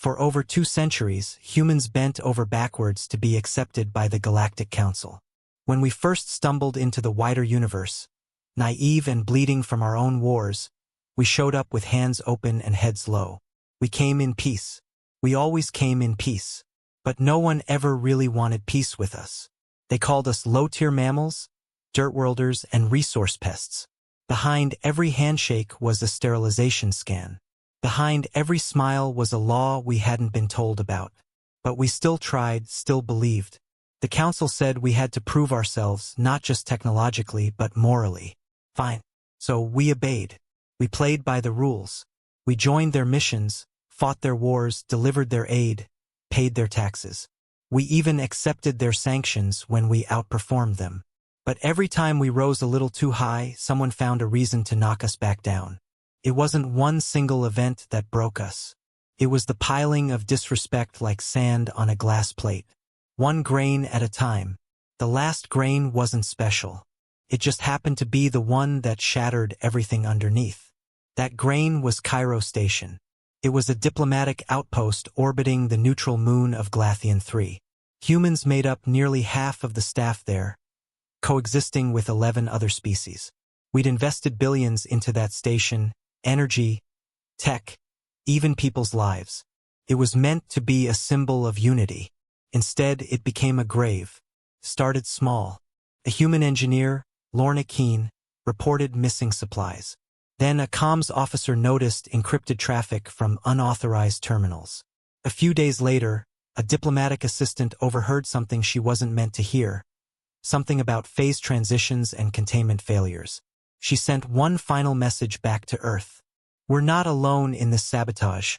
For over 2 centuries, humans bent over backwards to be accepted by the Galactic Council. When we first stumbled into the wider universe, naive and bleeding from our own wars, we showed up with hands open and heads low. We came in peace. We always came in peace. But no one ever really wanted peace with us. They called us low-tier mammals, dirtworlders, and resource pests. Behind every handshake was a sterilization scan. Behind every smile was a law we hadn't been told about. But we still tried, still believed. The council said we had to prove ourselves, not just technologically, but morally. Fine. So we obeyed. We played by the rules. We joined their missions, fought their wars, delivered their aid, paid their taxes. We even accepted their sanctions when we outperformed them. But every time we rose a little too high, someone found a reason to knock us back down. It wasn't one single event that broke us. It was the piling of disrespect like sand on a glass plate. One grain at a time. The last grain wasn't special. It just happened to be the one that shattered everything underneath. That grain was Cairo Station. It was a diplomatic outpost orbiting the neutral moon of Glathian 3. Humans made up nearly half of the staff there, coexisting with 11 other species. We'd invested billions into that station, energy, tech, even people's lives. It was meant to be a symbol of unity. Instead, it became a grave. Started small. A human engineer, Lorna Keene, reported missing supplies. Then a comms officer noticed encrypted traffic from unauthorized terminals. A few days later, a diplomatic assistant overheard something she wasn't meant to hear. Something about phase transitions and containment failures. She sent one final message back to Earth. We're not alone in this sabotage,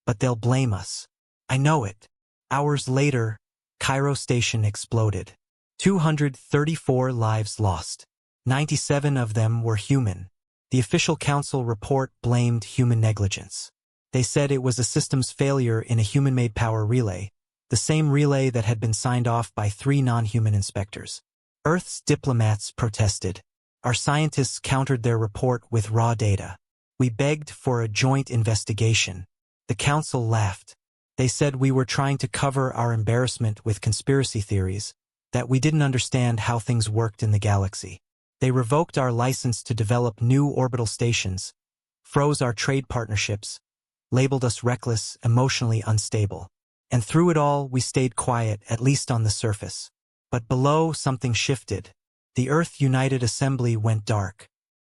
but they'll blame us. I know it. Hours later, Cairo Station exploded. 234 lives lost. 97 of them were human. The official council report blamed human negligence. They said it was a systems failure in a human-made power relay, the same relay that had been signed off by 3 non-human inspectors. Earth's diplomats protested. Our scientists countered their report with raw data. We begged for a joint investigation. The council laughed. They said we were trying to cover our embarrassment with conspiracy theories, that we didn't understand how things worked in the galaxy. They revoked our license to develop new orbital stations, froze our trade partnerships, labeled us reckless, emotionally unstable. And through it all, we stayed quiet, at least on the surface. But below, something shifted. The Earth United Assembly went dark.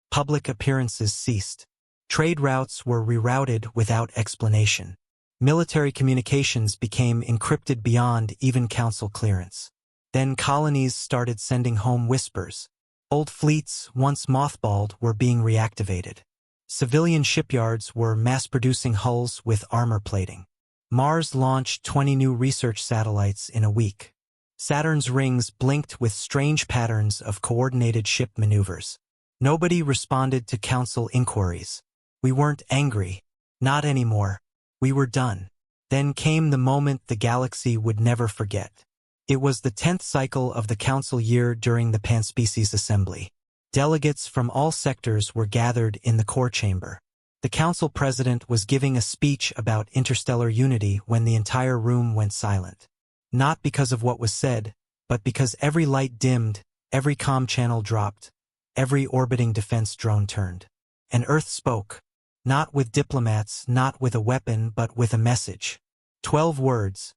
Public appearances ceased. Trade routes were rerouted without explanation. Military communications became encrypted beyond even council clearance. Then colonies started sending home whispers. Old fleets, once mothballed, were being reactivated. Civilian shipyards were mass-producing hulls with armor plating. Mars launched 20 new research satellites in a week. Saturn's rings blinked with strange patterns of coordinated ship maneuvers. Nobody responded to council inquiries. We weren't angry. Not anymore. We were done. Then came the moment the galaxy would never forget. It was the 10th cycle of the council year during the Panspecies Assembly. Delegates from all sectors were gathered in the core chamber. The council president was giving a speech about interstellar unity when the entire room went silent. Not because of what was said, but because every light dimmed, every comm channel dropped, every orbiting defense drone turned. And Earth spoke. Not with diplomats, not with a weapon, but with a message. 12 words,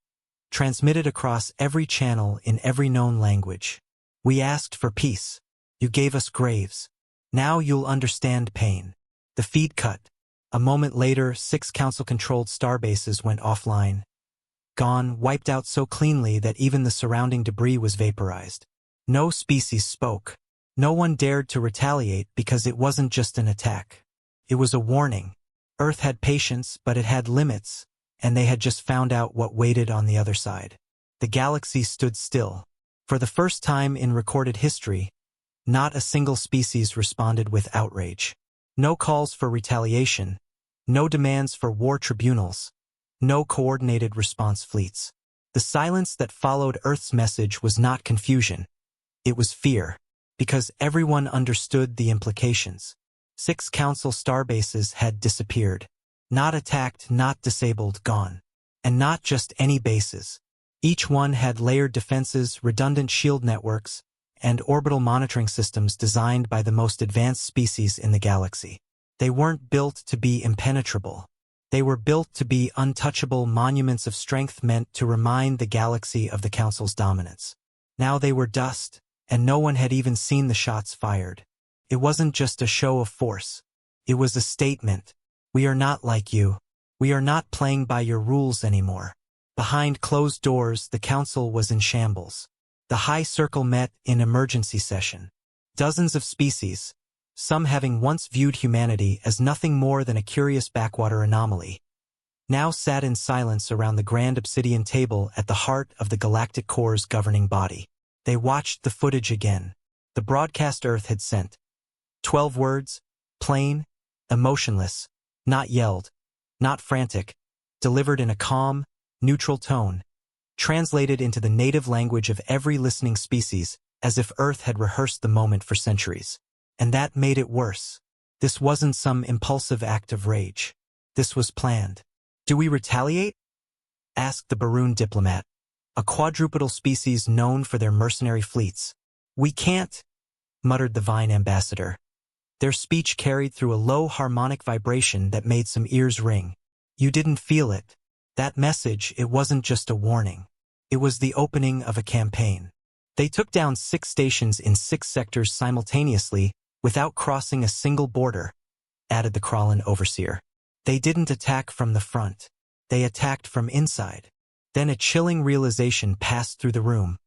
transmitted across every channel in every known language. We asked for peace. You gave us graves. Now you'll understand pain. The feed cut. A moment later, 6 council-controlled starbases went offline. Gone, wiped out so cleanly that even the surrounding debris was vaporized. No species spoke. No one dared to retaliate because it wasn't just an attack. It was a warning. Earth had patience, but it had limits, and they had just found out what waited on the other side. The galaxy stood still. For the first time in recorded history, not a single species responded with outrage. No calls for retaliation, no demands for war tribunals, no coordinated response fleets. The silence that followed Earth's message was not confusion. It was fear, because everyone understood the implications. 6 council starbases had disappeared. Not attacked, not disabled, gone. And not just any bases. Each one had layered defenses, redundant shield networks, and orbital monitoring systems designed by the most advanced species in the galaxy. They weren't built to be impenetrable. They were built to be untouchable monuments of strength meant to remind the galaxy of the Council's dominance. Now they were dust, and no one had even seen the shots fired. It wasn't just a show of force. It was a statement. We are not like you. We are not playing by your rules anymore. Behind closed doors, the Council was in shambles. The High Circle met in emergency session. Dozens of species, some having once viewed humanity as nothing more than a curious backwater anomaly, now sat in silence around the grand obsidian table at the heart of the Galactic Core's governing body. They watched the footage again. The broadcast Earth had sent 12 words, plain, emotionless, not yelled, not frantic, delivered in a calm, neutral tone, translated into the native language of every listening species, as if Earth had rehearsed the moment for centuries. And that made it worse. This wasn't some impulsive act of rage. This was planned. Do we retaliate? Asked the Baroon diplomat, a quadrupedal species known for their mercenary fleets. We can't, muttered the Vine ambassador. Their speech carried through a low harmonic vibration that made some ears ring. You didn't feel it. That message, it wasn't just a warning. It was the opening of a campaign. They took down 6 stations in 6 sectors simultaneously, without crossing a single border, added the Kralin overseer. They didn't attack from the front. They attacked from inside. Then a chilling realization passed through the room,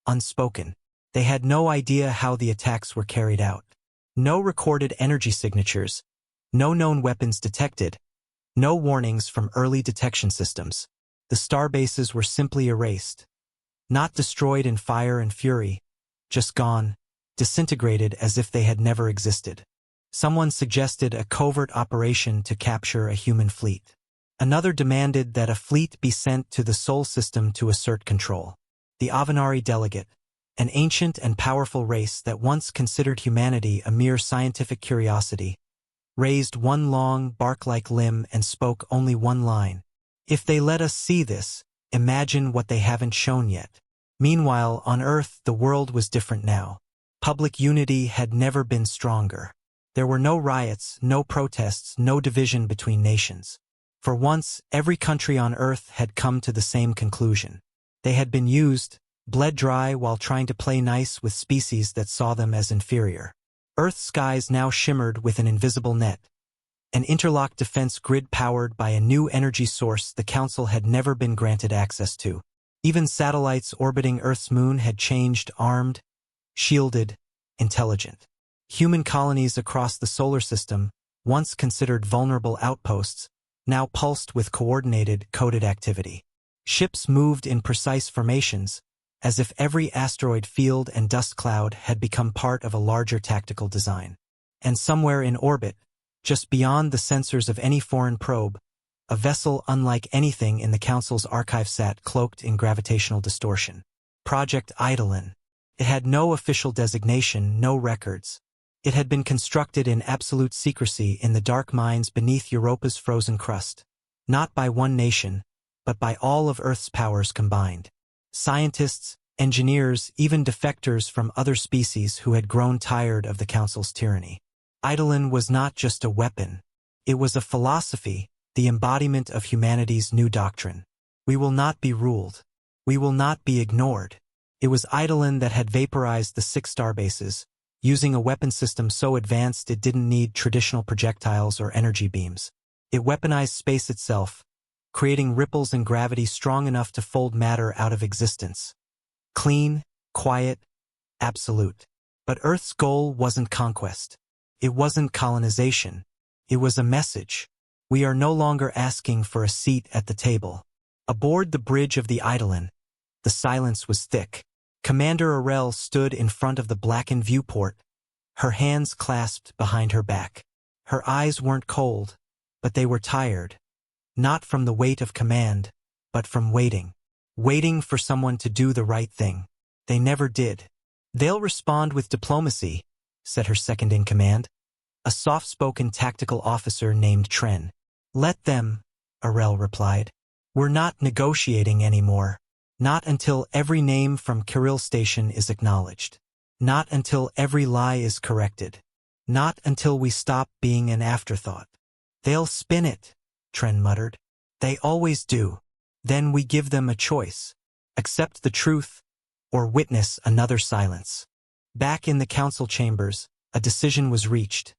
unspoken. They had no idea how the attacks were carried out. No recorded energy signatures, no known weapons detected, no warnings from early detection systems. The starbases were simply erased. Not destroyed in fire and fury, just gone, disintegrated as if they had never existed. Someone suggested a covert operation to capture a human fleet. Another demanded that a fleet be sent to the Sol system to assert control. The Avenari delegate, an ancient and powerful race that once considered humanity a mere scientific curiosity, raised one long, bark-like limb and spoke only one line. If they let us see this, imagine what they haven't shown yet. Meanwhile, on Earth, the world was different now. Public unity had never been stronger. There were no riots, no protests, no division between nations. For once, every country on Earth had come to the same conclusion. They had been used, bled dry while trying to play nice with species that saw them as inferior. Earth's skies now shimmered with an invisible net, an interlocked defense grid powered by a new energy source the Council had never been granted access to. Even satellites orbiting Earth's moon had changed armed, shielded, intelligent. Human colonies across the solar system, once considered vulnerable outposts, now pulsed with coordinated, coded activity. Ships moved in precise formations, as if every asteroid field and dust cloud had become part of a larger tactical design. And somewhere in orbit, just beyond the sensors of any foreign probe, a vessel unlike anything in the Council's archive sat cloaked in gravitational distortion. Project Eidolon. It had no official designation, no records. It had been constructed in absolute secrecy in the dark mines beneath Europa's frozen crust, not by one nation, but by all of Earth's powers combined. Scientists, engineers, even defectors from other species who had grown tired of the Council's tyranny. Eidolon was not just a weapon. It was a philosophy, the embodiment of humanity's new doctrine. We will not be ruled. We will not be ignored. It was Eidolon that had vaporized the 6 starbases, using a weapon system so advanced it didn't need traditional projectiles or energy beams. It weaponized space itself, creating ripples in gravity strong enough to fold matter out of existence. Clean, quiet, absolute. But Earth's goal wasn't conquest. It wasn't colonization. It was a message. We are no longer asking for a seat at the table. Aboard the bridge of the Eidolon, the silence was thick. Commander Arel stood in front of the blackened viewport, her hands clasped behind her back. Her eyes weren't cold, but they were tired. Not from the weight of command, but from waiting. Waiting for someone to do the right thing. They never did. They'll respond with diplomacy, said her second-in-command, a soft-spoken tactical officer named Tren. Let them, Arel replied. We're not negotiating anymore. Not until every name from Kirill Station is acknowledged. Not until every lie is corrected. Not until we stop being an afterthought. They'll spin it, Tren muttered. They always do. Then we give them a choice. Accept the truth, or witness another silence. Back in the council chambers, a decision was reached.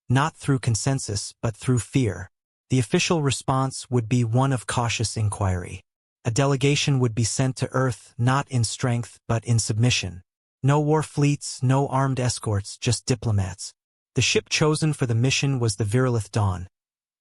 Not through consensus, but through fear. The official response would be one of cautious inquiry. A delegation would be sent to Earth not in strength but in submission. No war fleets, no armed escorts, just diplomats. The ship chosen for the mission was the Virilith Dawn,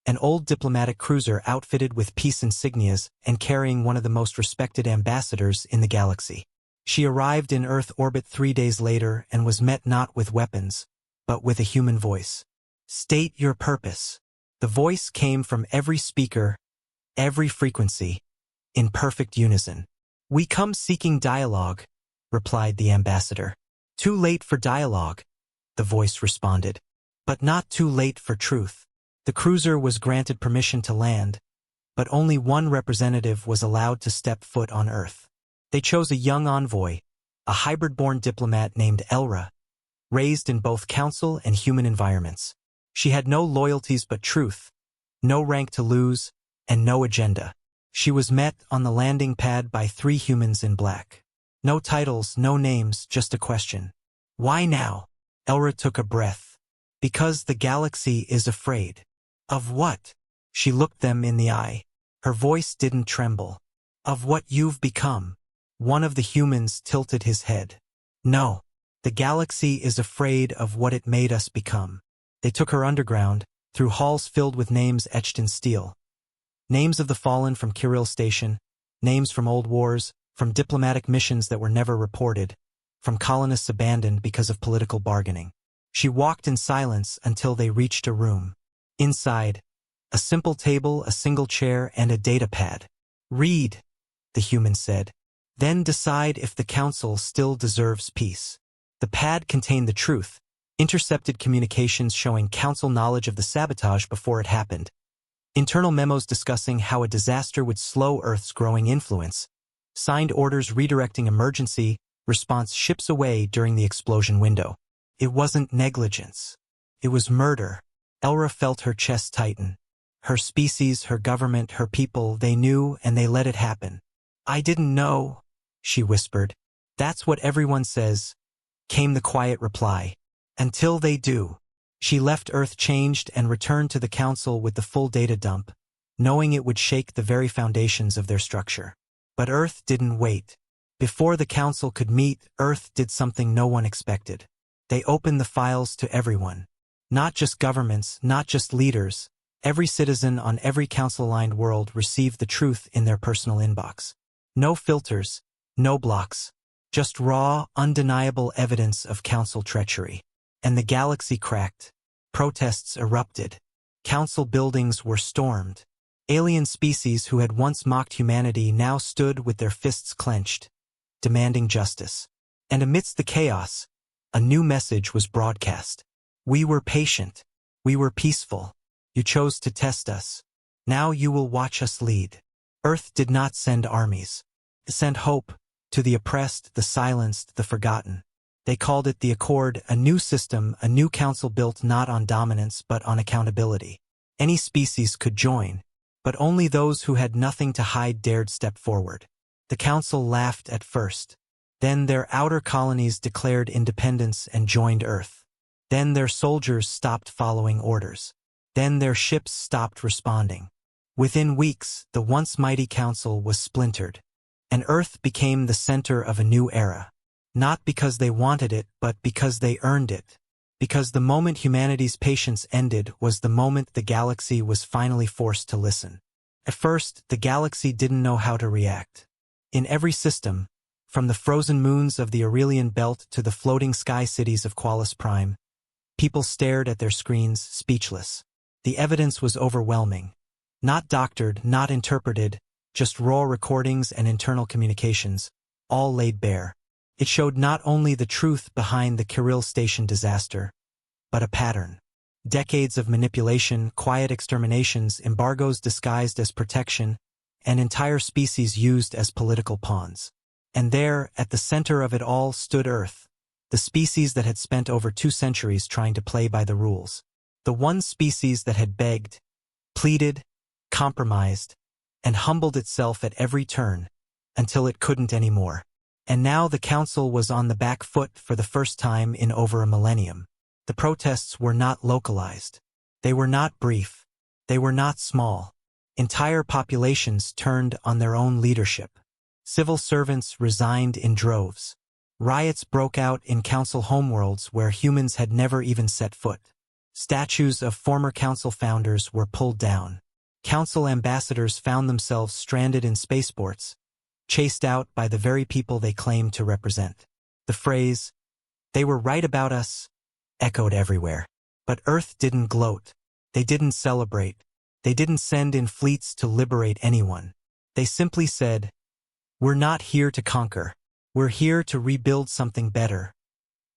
an old diplomatic cruiser outfitted with peace insignias and carrying one of the most respected ambassadors in the galaxy. She arrived in Earth orbit 3 days later and was met not with weapons, but with a human voice. State your purpose. The voice came from every speaker, every frequency, in perfect unison. We come seeking dialogue, replied the ambassador. Too late for dialogue, the voice responded. But not too late for truth. The cruiser was granted permission to land, but only one representative was allowed to step foot on Earth. They chose a young envoy, a hybrid-born diplomat named Elra, raised in both council and human environments. She had no loyalties but truth, no rank to lose, and no agenda. She was met on the landing pad by 3 humans in black. No titles, no names, just a question. Why now? Elra took a breath. Because the galaxy is afraid. Of what? She looked them in the eye. Her voice didn't tremble. Of what you've become. One of the humans tilted his head. No. The galaxy is afraid of what it made us become. They took her underground, through halls filled with names etched in steel. Names of the fallen from Kirill Station, names from old wars, from diplomatic missions that were never reported, from colonists abandoned because of political bargaining. She walked in silence until they reached a room. Inside, a simple table, a single chair, and a data pad. Read, the human said. Then decide if the council still deserves peace. The pad contained the truth, intercepted communications showing council knowledge of the sabotage before it happened, internal memos discussing how a disaster would slow Earth's growing influence, signed orders redirecting emergency response ships away during the explosion window. It wasn't negligence. It was murder. Elra felt her chest tighten. Her species, her government, her people, they knew and they let it happen. I didn't know, she whispered. That's what everyone says, came the quiet reply. Until they do. She left Earth changed and returned to the council with the full data dump, knowing it would shake the very foundations of their structure. But Earth didn't wait. Before the council could meet, Earth did something no one expected. They opened the files to everyone. Not just governments, not just leaders. Every citizen on every council-aligned world received the truth in their personal inbox. No filters, no blocks. Just raw, undeniable evidence of council treachery. And the galaxy cracked. Protests erupted. Council buildings were stormed. Alien species who had once mocked humanity now stood with their fists clenched, demanding justice. And amidst the chaos, a new message was broadcast. We were patient. We were peaceful. You chose to test us. Now you will watch us lead. Earth did not send armies. It sent hope to the oppressed, the silenced, the forgotten. They called it the Accord, a new system, a new council built not on dominance but on accountability. Any species could join, but only those who had nothing to hide dared step forward. The council laughed at first. Then their outer colonies declared independence and joined Earth. Then their soldiers stopped following orders. Then their ships stopped responding. Within weeks, the once mighty council was splintered, and Earth became the center of a new era. Not because they wanted it, but because they earned it. Because the moment humanity's patience ended was the moment the galaxy was finally forced to listen. At first, the galaxy didn't know how to react. In every system, from the frozen moons of the Aurelian Belt to the floating sky cities of Qualis Prime, people stared at their screens, speechless. The evidence was overwhelming. Not doctored, not interpreted, just raw recordings and internal communications, all laid bare. It showed not only the truth behind the Kirill Station disaster, but a pattern. Decades of manipulation, quiet exterminations, embargoes disguised as protection, an entire species used as political pawns. And there, at the center of it all, stood Earth, the species that had spent over 2 centuries trying to play by the rules. The one species that had begged, pleaded, compromised, and humbled itself at every turn, until it couldn't anymore. And now the council was on the back foot for the first time in over a millennium. The protests were not localized. They were not brief. They were not small. Entire populations turned on their own leadership. Civil servants resigned in droves. Riots broke out in council homeworlds where humans had never even set foot. Statues of former council founders were pulled down. Council ambassadors found themselves stranded in spaceports, chased out by the very people they claimed to represent. The phrase, "They were right about us," echoed everywhere. But Earth didn't gloat. They didn't celebrate. They didn't send in fleets to liberate anyone. They simply said, "We're not here to conquer. We're here to rebuild something better.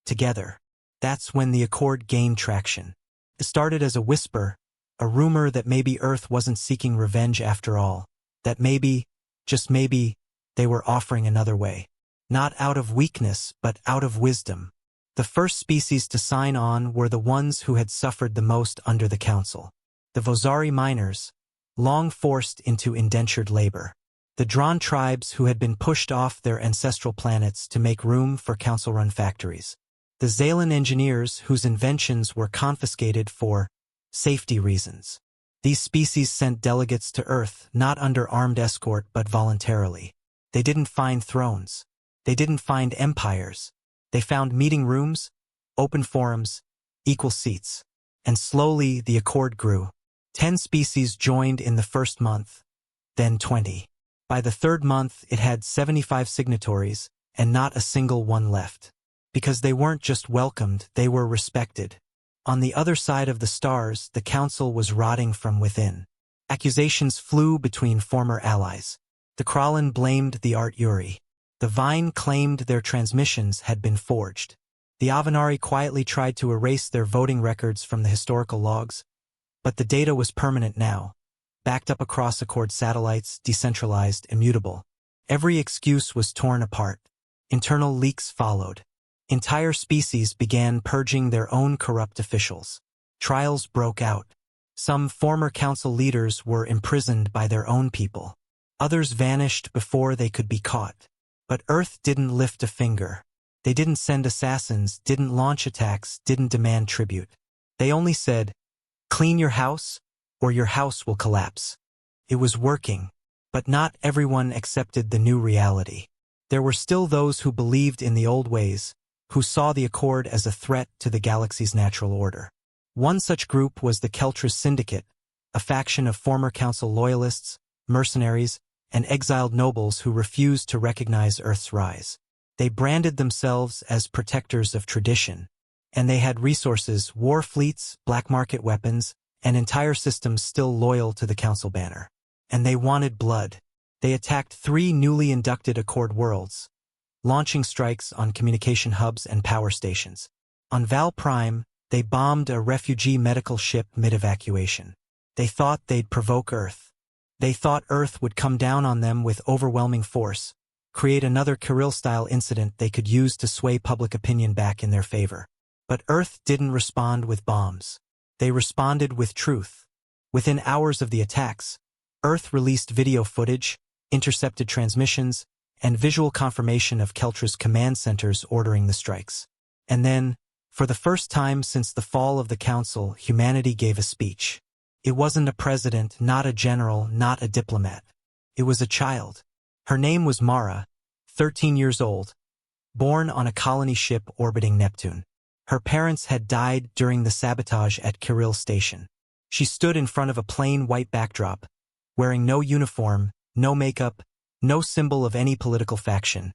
Together." That's when the accord gained traction. It started as a whisper, a rumor that maybe Earth wasn't seeking revenge after all, that maybe, just maybe, they were offering another way. Not out of weakness, but out of wisdom. The first species to sign on were the ones who had suffered the most under the council. The Vozari miners, long forced into indentured labor. The Dron tribes who had been pushed off their ancestral planets to make room for council-run factories. The Zalan engineers whose inventions were confiscated for safety reasons. These species sent delegates to Earth not under armed escort but voluntarily. They didn't find thrones. They didn't find empires. They found meeting rooms, open forums, equal seats. And slowly the accord grew. 10 species joined in the first month, then 20. By the third month it had 75 signatories, and not a single one left. Because they weren't just welcomed, they were respected. On the other side of the stars, the council was rotting from within. Accusations flew between former allies. The Kralin blamed the Art Yuri. The Vine claimed their transmissions had been forged. The Avenari quietly tried to erase their voting records from the historical logs. But the data was permanent now, backed up across Accord satellites, decentralized, immutable. Every excuse was torn apart. Internal leaks followed. Entire species began purging their own corrupt officials. Trials broke out. Some former council leaders were imprisoned by their own people. Others vanished before they could be caught. But Earth didn't lift a finger. They didn't send assassins, didn't launch attacks, didn't demand tribute. They only said, "Clean your house, or your house will collapse." It was working, but not everyone accepted the new reality. There were still those who believed in the old ways, who saw the Accord as a threat to the galaxy's natural order. One such group was the Keltras Syndicate, a faction of former council loyalists, mercenaries, and exiled nobles who refused to recognize Earth's rise. They branded themselves as protectors of tradition, and they had resources, war fleets, black market weapons, and entire systems still loyal to the council banner. And they wanted blood. They attacked 3 newly inducted Accord worlds, launching strikes on communication hubs and power stations. On Val Prime, they bombed a refugee medical ship mid-evacuation. They thought they'd provoke Earth. They thought Earth would come down on them with overwhelming force, create another Kirill-style incident they could use to sway public opinion back in their favor. But Earth didn't respond with bombs. They responded with truth. Within hours of the attacks, Earth released video footage, intercepted transmissions, and visual confirmation of Keltra's command centers ordering the strikes. And then, for the first time since the fall of the Council, humanity gave a speech. It wasn't a president, not a general, not a diplomat. It was a child. Her name was Mara, 13 years old, born on a colony ship orbiting Neptune. Her parents had died during the sabotage at Kirill Station. She stood in front of a plain white backdrop, wearing no uniform, no makeup, no symbol of any political faction.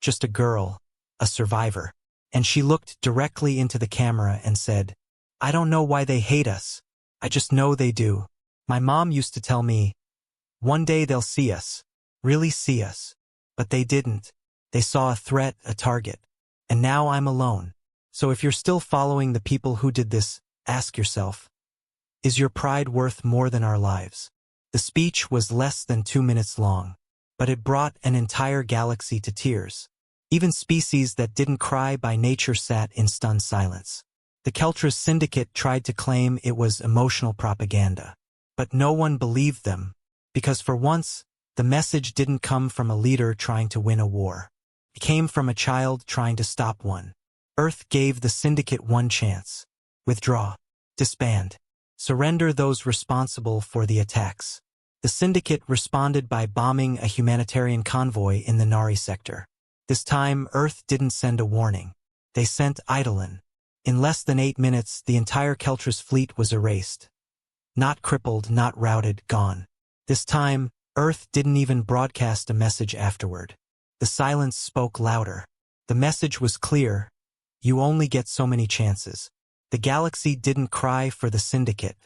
Just a girl, a survivor. And she looked directly into the camera and said, "I don't know why they hate us. I just know they do. My mom used to tell me, one day they'll see us, really see us. But they didn't. They saw a threat, a target. And now I'm alone. So if you're still following the people who did this, ask yourself, is your pride worth more than our lives?" The The speech was less than 2 minutes long, but it brought an entire galaxy to tears. Even species that didn't cry by nature sat in stunned silence. The Keltras Syndicate tried to claim it was emotional propaganda. But no one believed them, because for once, the message didn't come from a leader trying to win a war. It came from a child trying to stop one. Earth gave the Syndicate one chance. Withdraw. Disband. Surrender those responsible for the attacks. The Syndicate responded by bombing a humanitarian convoy in the Nari sector. This time, Earth didn't send a warning. They sent Eidolon. In less than 8 minutes, the entire Keltras fleet was erased. Not crippled, not routed, gone. This time, Earth didn't even broadcast a message afterward. The silence spoke louder. The message was clear. You only get so many chances. The galaxy didn't cry for the Syndicate.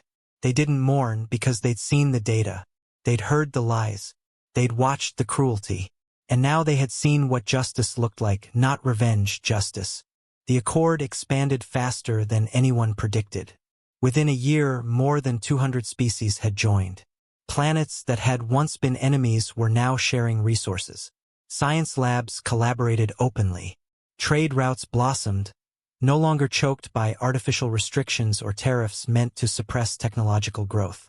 They didn't mourn because they'd seen the data. They'd heard the lies. They'd watched the cruelty. And now they had seen what justice looked like, not revenge, justice. The Accord expanded faster than anyone predicted. Within a year, more than 200 species had joined. Planets that had once been enemies were now sharing resources. Science labs collaborated openly. Trade routes blossomed, no longer choked by artificial restrictions or tariffs meant to suppress technological growth.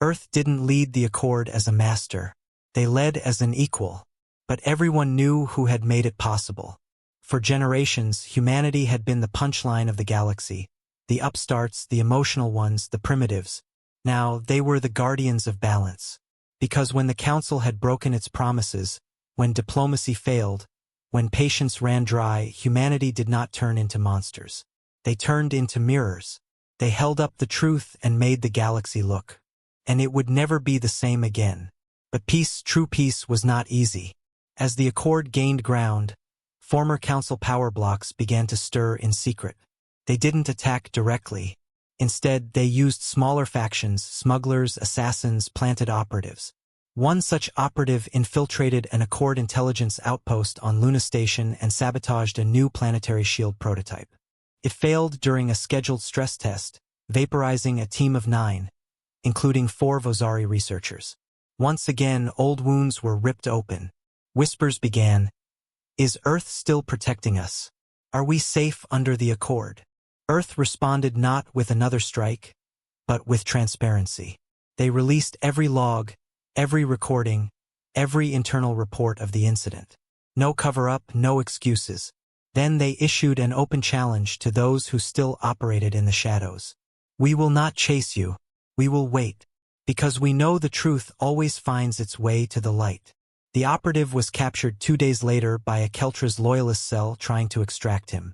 Earth didn't lead the Accord as a master. They led as an equal. But everyone knew who had made it possible. For generations, humanity had been the punchline of the galaxy. The upstarts, the emotional ones, the primitives. Now, they were the guardians of balance. Because when the Council had broken its promises, when diplomacy failed, when patience ran dry, humanity did not turn into monsters. They turned into mirrors. They held up the truth and made the galaxy look. And it would never be the same again. But peace, true peace, was not easy. As the Accord gained ground, former Council power blocks began to stir in secret. They didn't attack directly. Instead, they used smaller factions, smugglers, assassins, planted operatives. One such operative infiltrated an Accord intelligence outpost on Luna Station and sabotaged a new planetary shield prototype. It failed during a scheduled stress test, vaporizing a team of 9, including 4 Vozari researchers. Once again, old wounds were ripped open. Whispers began. Is Earth still protecting us? Are we safe under the Accord? Earth responded not with another strike, but with transparency. They released every log, every recording, every internal report of the incident. No cover-up, no excuses. Then they issued an open challenge to those who still operated in the shadows. We will not chase you. We will wait. Because we know the truth always finds its way to the light. The operative was captured 2 days later by a Keltras loyalist cell trying to extract him.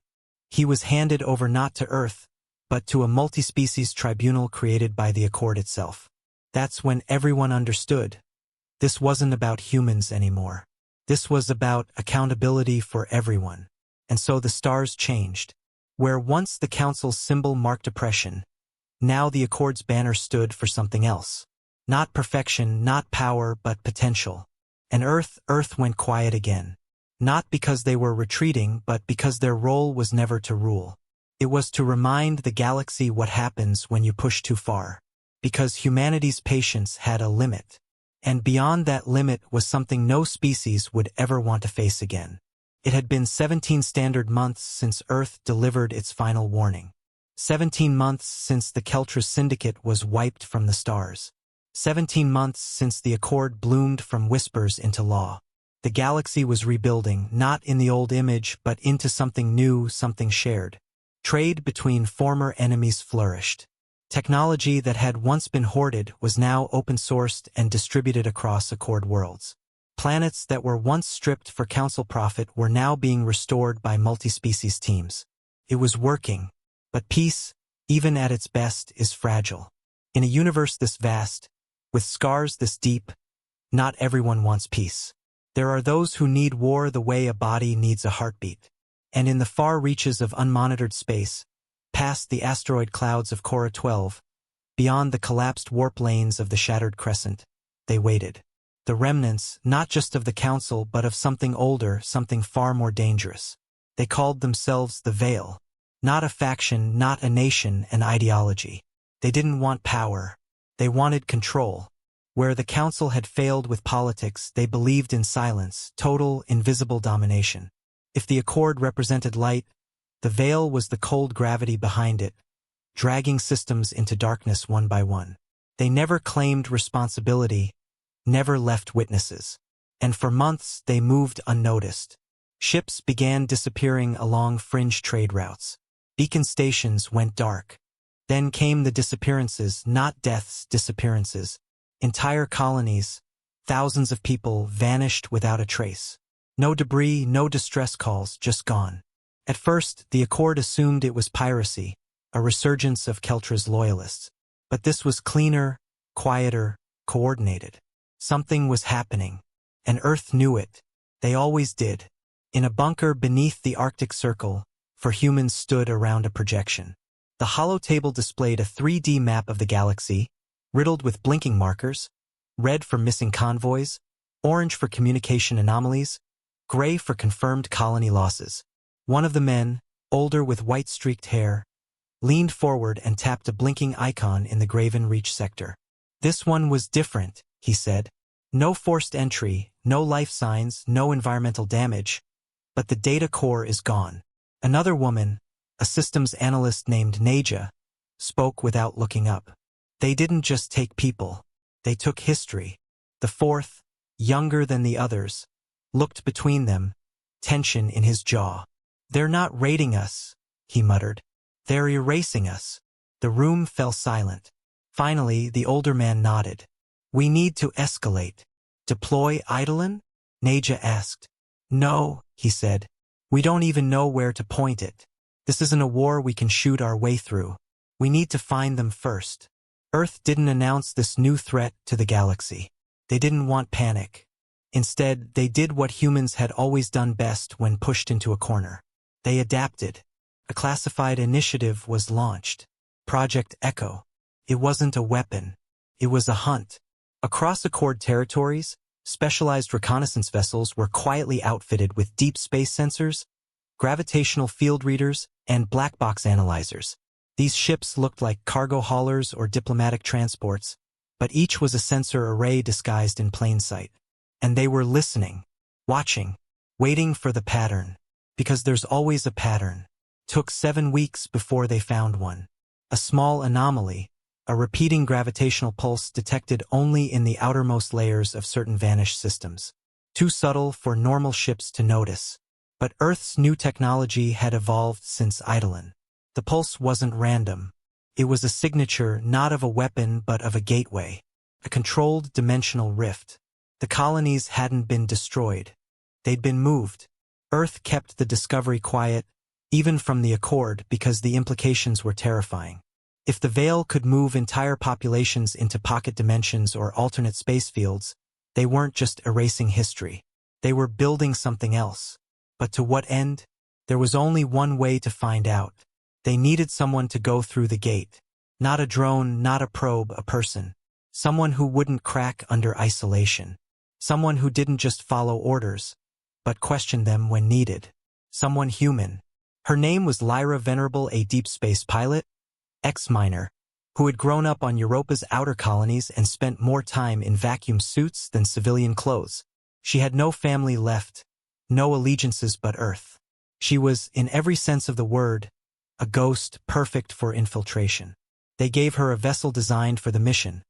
He was handed over not to Earth, but to a multi-species tribunal created by the Accord itself. That's when everyone understood. This wasn't about humans anymore. This was about accountability for everyone. And so the stars changed. Where once the Council's symbol marked oppression, now the Accord's banner stood for something else. Not perfection, not power, but potential. And Earth went quiet again. Not because they were retreating, but because their role was never to rule. It was to remind the galaxy what happens when you push too far. Because humanity's patience had a limit. And beyond that limit was something no species would ever want to face again. It had been 17 standard months since Earth delivered its final warning. 17 months since the Keltras Syndicate was wiped from the stars. 17 months since the Accord bloomed from whispers into law. The galaxy was rebuilding, not in the old image, but into something new, something shared. Trade between former enemies flourished. Technology that had once been hoarded was now open-sourced and distributed across Accord worlds. Planets that were once stripped for Council profit were now being restored by multi-species teams. It was working. But peace, even at its best, is fragile. In a universe this vast, with scars this deep, not everyone wants peace. There are those who need war the way a body needs a heartbeat. And in the far reaches of unmonitored space, past the asteroid clouds of Cora 12, beyond the collapsed warp lanes of the shattered crescent, they waited. The remnants, not just of the Council, but of something older, something far more dangerous. They called themselves the Veil. Not a faction, not a nation, an ideology. They didn't want power. They wanted control. Where the council had failed with politics, they believed in silence, total, invisible domination. If the accord represented light, the veil was the cold gravity behind it, dragging systems into darkness one by one. They never claimed responsibility, never left witnesses. And for months they moved unnoticed. Ships began disappearing along fringe trade routes. Beacon stations went dark. Then came the disappearances, not deaths, disappearances. Entire colonies, thousands of people vanished without a trace. No debris, no distress calls, just gone. At first, the Accord assumed it was piracy, a resurgence of Keltra's loyalists. But this was cleaner, quieter, coordinated. Something was happening. And Earth knew it. They always did. In a bunker beneath the Arctic Circle, for humans stood around a projection. The holotable displayed a 3D map of the galaxy, riddled with blinking markers, red for missing convoys, orange for communication anomalies, gray for confirmed colony losses. One of the men, older with white-streaked hair, leaned forward and tapped a blinking icon in the Graven Reach sector. This one was different, he said. No forced entry, no life signs, no environmental damage, but the data core is gone. Another woman, a systems analyst named Naja, spoke without looking up. They didn't just take people, they took history. The fourth, younger than the others, looked between them, tension in his jaw. They're not raiding us, he muttered. They're erasing us. The room fell silent. Finally, the older man nodded. We need to escalate. Deploy Eidolon? Naja asked. No, he said. We don't even know where to point it. This isn't a war we can shoot our way through. We need to find them first. Earth didn't announce this new threat to the galaxy. They didn't want panic. Instead, they did what humans had always done best when pushed into a corner. They adapted. A classified initiative was launched. Project Echo. It wasn't a weapon. It was a hunt. Across Accord territories, specialized reconnaissance vessels were quietly outfitted with deep space sensors, gravitational field readers, and black box analyzers. These ships looked like cargo haulers or diplomatic transports, but each was a sensor array disguised in plain sight. And they were listening, watching, waiting for the pattern. Because there's always a pattern. Took 7 weeks before they found one. A small anomaly, a repeating gravitational pulse detected only in the outermost layers of certain vanished systems. Too subtle for normal ships to notice. But Earth's new technology had evolved since Eidolon. The pulse wasn't random. It was a signature not of a weapon but of a gateway. A controlled dimensional rift. The colonies hadn't been destroyed. They'd been moved. Earth kept the discovery quiet, even from the Accord, because the implications were terrifying. If the Veil could move entire populations into pocket dimensions or alternate space fields, they weren't just erasing history. They were building something else. But to what end? There was only one way to find out. They needed someone to go through the gate. Not a drone, not a probe, a person. Someone who wouldn't crack under isolation. Someone who didn't just follow orders, but questioned them when needed. Someone human. Her name was Lyra Venerable, a deep space pilot, ex-miner, who had grown up on Europa's outer colonies and spent more time in vacuum suits than civilian clothes. She had no family left, no allegiances but Earth. She was, in every sense of the word, a ghost perfect for infiltration. They gave her a vessel designed for the mission.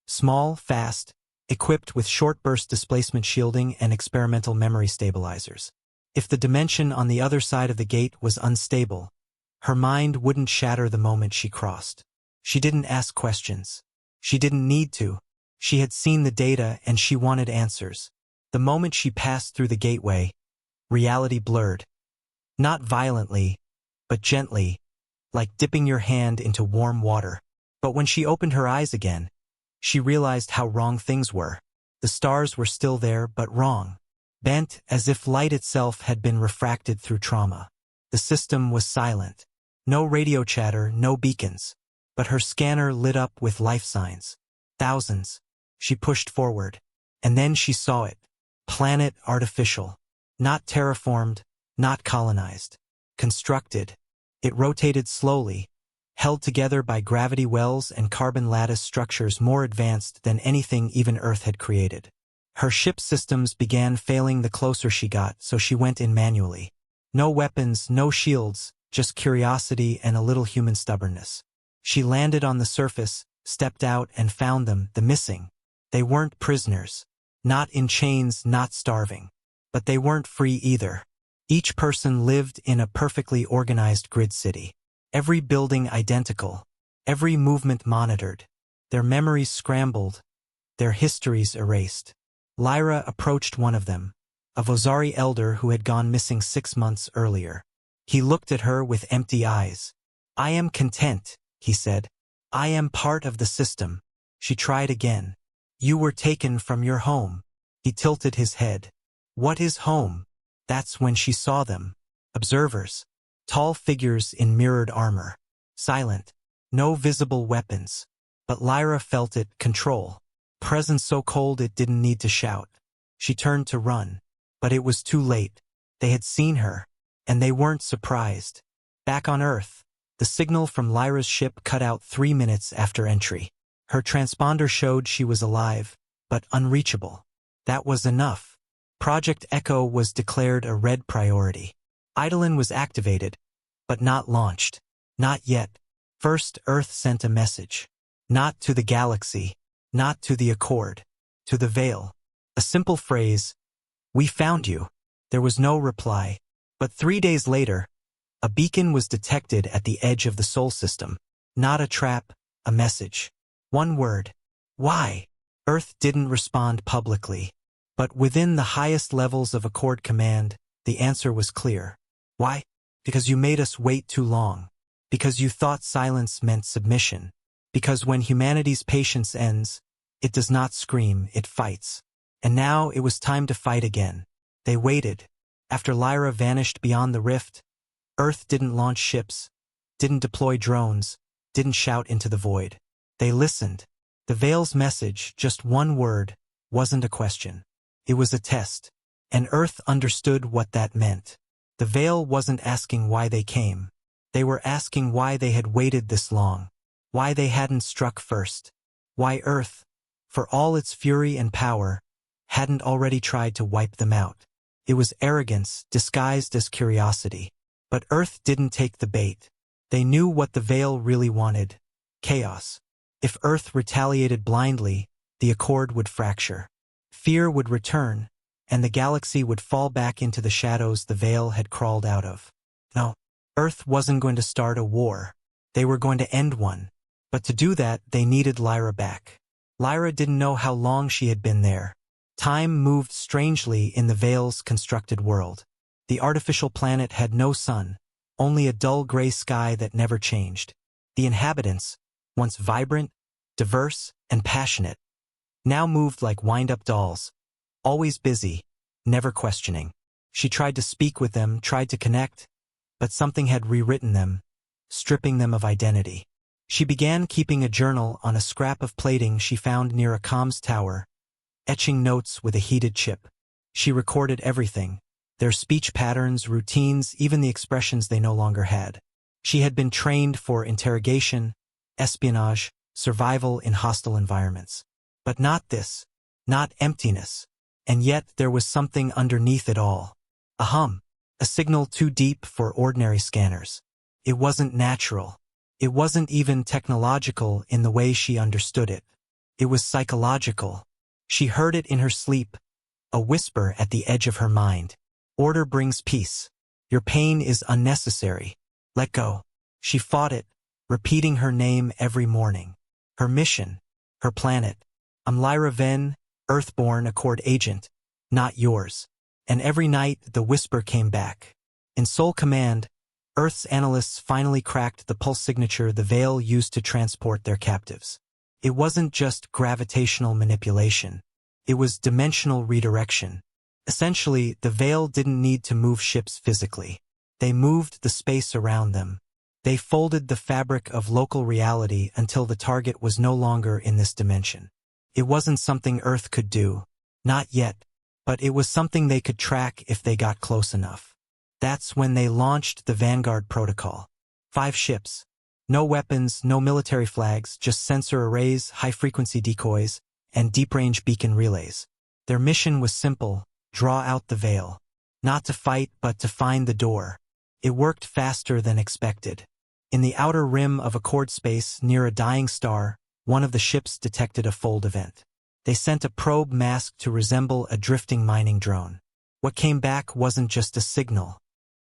Small, fast, equipped with short-burst displacement shielding and experimental memory stabilizers. If the dimension on the other side of the gate was unstable, her mind wouldn't shatter the moment she crossed. She didn't ask questions. She didn't need to. She had seen the data and she wanted answers. The moment she passed through the gateway, reality blurred. Not violently, but gently, like dipping your hand into warm water. But when she opened her eyes again, she realized how wrong things were. The stars were still there, but wrong. Bent as if light itself had been refracted through trauma. The system was silent. No radio chatter, no beacons. But her scanner lit up with life signs. Thousands. She pushed forward. And then she saw it. Planet artificial. Not terraformed, not colonized. Constructed. It rotated slowly, held together by gravity wells and carbon lattice structures more advanced than anything even Earth had created. Her ship systems began failing the closer she got, so she went in manually. No weapons, no shields, just curiosity and a little human stubbornness. She landed on the surface, stepped out and found them, the missing. They weren't prisoners. Not in chains, not starving. But they weren't free either. Each person lived in a perfectly organized grid city. Every building identical. Every movement monitored. Their memories scrambled. Their histories erased. Lyra approached one of them, a Vozari elder who had gone missing 6 months earlier. He looked at her with empty eyes. "I am content," he said. "I am part of the system." She tried again. "You were taken from your home." He tilted his head. "What is home?" That's when she saw them. Observers. Tall figures in mirrored armor. Silent. No visible weapons. But Lyra felt it, control. Presence so cold it didn't need to shout. She turned to run. But it was too late. They had seen her. And they weren't surprised. Back on Earth, the signal from Lyra's ship cut out 3 minutes after entry. Her transponder showed she was alive, but unreachable. That was enough. Project Echo was declared a red priority. Eidolon was activated, but not launched. Not yet. First, Earth sent a message. Not to the galaxy, not to the Accord, to the Veil. A simple phrase, "We found you." There was no reply. But 3 days later, a beacon was detected at the edge of the Sol system. Not a trap, a message. One word. Why? Earth didn't respond publicly. But within the highest levels of Accord Command, the answer was clear. Why? Because you made us wait too long. Because you thought silence meant submission. Because when humanity's patience ends, it does not scream, it fights. And now it was time to fight again. They waited. After Lyra vanished beyond the rift, Earth didn't launch ships, didn't deploy drones, didn't shout into the void. They listened. The Veil's message, just one word, wasn't a question. It was a test. And Earth understood what that meant. The Veil wasn't asking why they came. They were asking why they had waited this long. Why they hadn't struck first. Why Earth, for all its fury and power, hadn't already tried to wipe them out. It was arrogance disguised as curiosity. But Earth didn't take the bait. They knew what the Veil really wanted. Chaos. If Earth retaliated blindly, the Accord would fracture. Fear would return, and the galaxy would fall back into the shadows the Veil had crawled out of. No, Earth wasn't going to start a war. They were going to end one. But to do that, they needed Lyra back. Lyra didn't know how long she had been there. Time moved strangely in the Veil's constructed world. The artificial planet had no sun, only a dull gray sky that never changed. The inhabitants, once vibrant, diverse, and passionate, now moved like wind-up dolls, always busy, never questioning. She tried to speak with them, tried to connect, but something had rewritten them, stripping them of identity. She began keeping a journal on a scrap of plating she found near a comms tower, etching notes with a heated chip. She recorded everything, their speech patterns, routines, even the expressions they no longer had. She had been trained for interrogation, espionage, survival in hostile environments. But not this, not emptiness. And yet there was something underneath it all. A hum, a signal too deep for ordinary scanners. It wasn't natural. It wasn't even technological in the way she understood it. It was psychological. She heard it in her sleep, a whisper at the edge of her mind. Order brings peace. Your pain is unnecessary. Let go. She fought it, repeating her name every morning. Her mission, her planet. I'm Lyra Venn, Earthborn Accord agent, not yours. And every night the whisper came back. In sole command, Earth's analysts finally cracked the pulse signature the Veil used to transport their captives. It wasn't just gravitational manipulation. It was dimensional redirection. Essentially, the Veil didn't need to move ships physically. They moved the space around them. They folded the fabric of local reality until the target was no longer in this dimension. It wasn't something Earth could do. Not yet. But it was something they could track if they got close enough. That's when they launched the Vanguard Protocol. 5 ships. No weapons, no military flags, just sensor arrays, high-frequency decoys, and deep-range beacon relays. Their mission was simple: draw out the veil. Not to fight, but to find the door. It worked faster than expected. In the outer rim of Accord space, near a dying star, one of the ships detected a fold event. They sent a probe masked to resemble a drifting mining drone. What came back wasn't just a signal.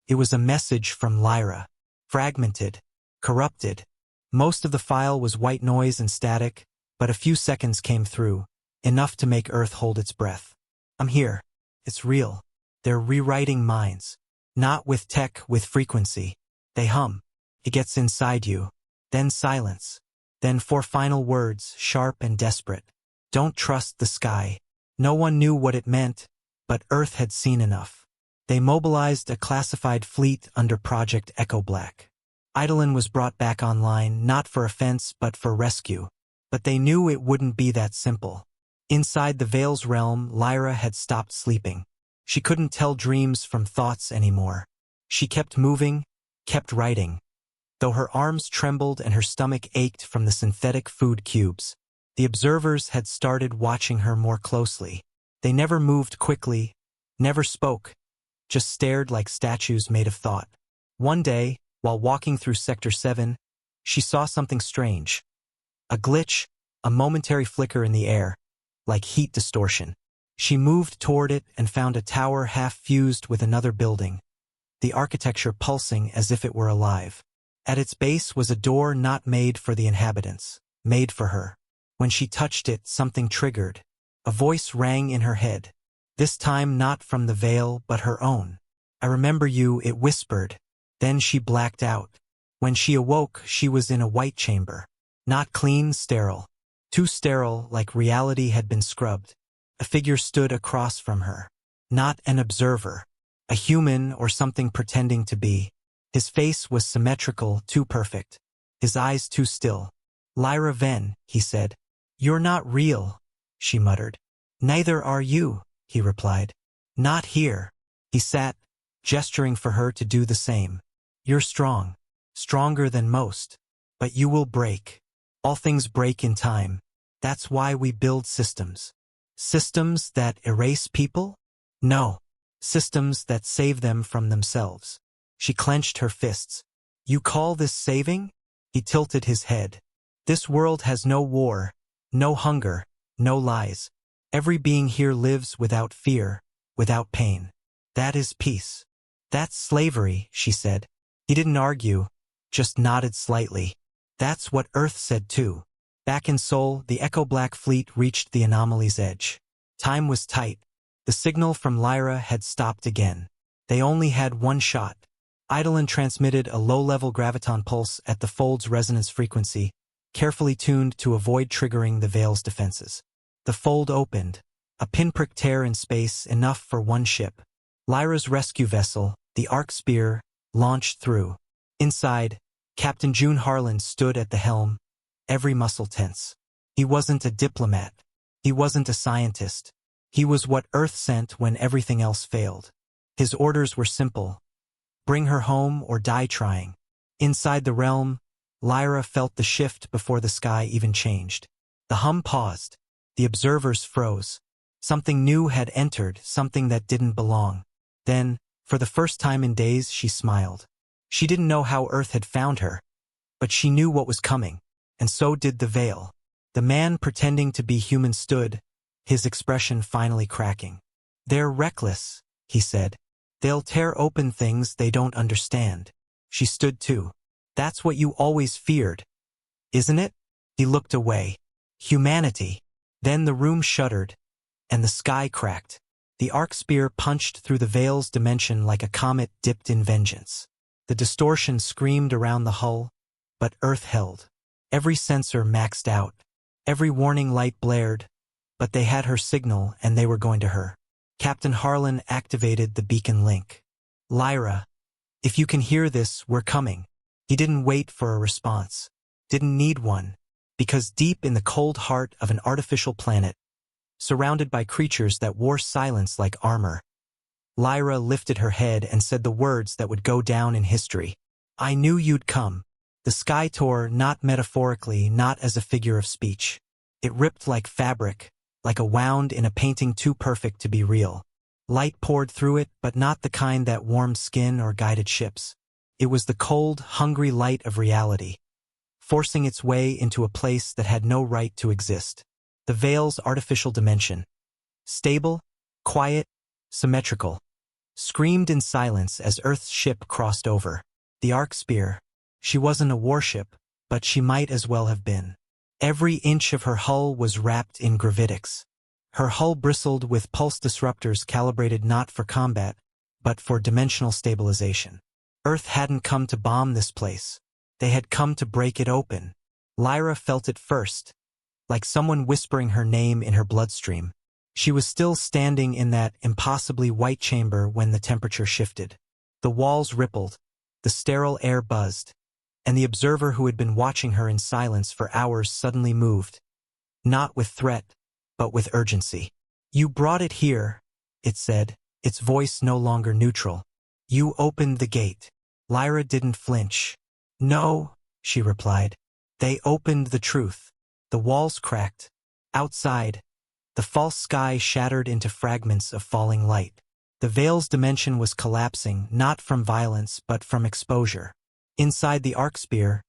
It was a message from Lyra. Fragmented, corrupted. Most of the file was white noise and static, but a few seconds came through, enough to make Earth hold its breath. I'm here. It's real. They're rewriting minds. Not with tech, with frequency. They hum. It gets inside you. Then silence. Then 4 final words, sharp and desperate. Don't trust the sky. No one knew what it meant, but Earth had seen enough. They mobilized a classified fleet under Project Echo Black. Eidolon was brought back online, not for offense but for rescue. But they knew it wouldn't be that simple. Inside the Veil's realm, Lyra had stopped sleeping. She couldn't tell dreams from thoughts anymore. She kept moving, kept writing. Though her arms trembled and her stomach ached from the synthetic food cubes, the observers had started watching her more closely. They never moved quickly, never spoke, just stared like statues made of thought. One day, while walking through Sector 7, she saw something strange. A glitch, a momentary flicker in the air, like heat distortion. She moved toward it and found a tower half fused with another building, the architecture pulsing as if it were alive. At its base was a door not made for the inhabitants, made for her. When she touched it, something triggered. A voice rang in her head. This time not from the Veil, but her own. I remember you, it whispered. Then she blacked out. When she awoke, she was in a white chamber. Not clean, sterile. Too sterile, like reality had been scrubbed. A figure stood across from her. Not an observer. A human or something pretending to be. His face was symmetrical, too perfect. His eyes too still. Lyra Ven, he said. You're not real, she muttered. Neither are you, he replied. Not here. He sat, gesturing for her to do the same. You're strong. Stronger than most. But you will break. All things break in time. That's why we build systems. Systems that erase people? No. Systems that save them from themselves. She clenched her fists. You call this saving? He tilted his head. This world has no war, no hunger, no lies. Every being here lives without fear, without pain. That is peace. That's slavery, she said. He didn't argue, just nodded slightly. That's what Earth said too. Back in Sol, the Echo Black fleet reached the anomaly's edge. Time was tight. The signal from Lyra had stopped again. They only had one shot. Eidolon transmitted a low-level graviton pulse at the fold's resonance frequency, carefully tuned to avoid triggering the Veil's defenses. The fold opened, a pinprick tear in space enough for one ship. Lyra's rescue vessel, the Arc Spear, launched through. Inside, Captain June Harlan stood at the helm, every muscle tense. He wasn't a diplomat. He wasn't a scientist. He was what Earth sent when everything else failed. His orders were simple. Bring her home or die trying. Inside the realm, Lyra felt the shift before the sky even changed. The hum paused. The observers froze. Something new had entered, something that didn't belong. Then, for the first time in days, she smiled. She didn't know how Earth had found her, but she knew what was coming, and so did the Veil. The man pretending to be human stood, his expression finally cracking. They're reckless, he said. They'll tear open things they don't understand. She stood too. That's what you always feared, isn't it? He looked away. Humanity. Then the room shuddered, and the sky cracked. The arc spear punched through the Veil's dimension like a comet dipped in vengeance. The distortion screamed around the hull, but Earth held. Every sensor maxed out. Every warning light blared, but they had her signal and they were going to her. Captain Harlan activated the beacon link. Lyra, if you can hear this, we're coming. He didn't wait for a response. Didn't need one, because deep in the cold heart of an artificial planet, surrounded by creatures that wore silence like armor, Lyra lifted her head and said the words that would go down in history. I knew you'd come. The sky tore, not metaphorically, not as a figure of speech. It ripped like fabric, like a wound in a painting too perfect to be real. Light poured through it, but not the kind that warmed skin or guided ships. It was the cold, hungry light of reality, forcing its way into a place that had no right to exist. The Veil's artificial dimension. Stable, quiet, symmetrical. Screamed in silence as Earth's ship crossed over. The Arc Spear. She wasn't a warship, but she might as well have been. Every inch of her hull was wrapped in gravitics. Her hull bristled with pulse disruptors calibrated not for combat, but for dimensional stabilization. Earth hadn't come to bomb this place. They had come to break it open. Lyra felt it first, like someone whispering her name in her bloodstream. She was still standing in that impossibly white chamber when the temperature shifted. The walls rippled, the sterile air buzzed, and the observer who had been watching her in silence for hours suddenly moved. Not with threat, but with urgency. "You brought it here," it said, its voice no longer neutral. "You opened the gate." Lyra didn't flinch. "No," she replied. "They opened the truth." The walls cracked. Outside, the false sky shattered into fragments of falling light. The Veil's dimension was collapsing, not from violence, but from exposure. Inside the Arc Spear,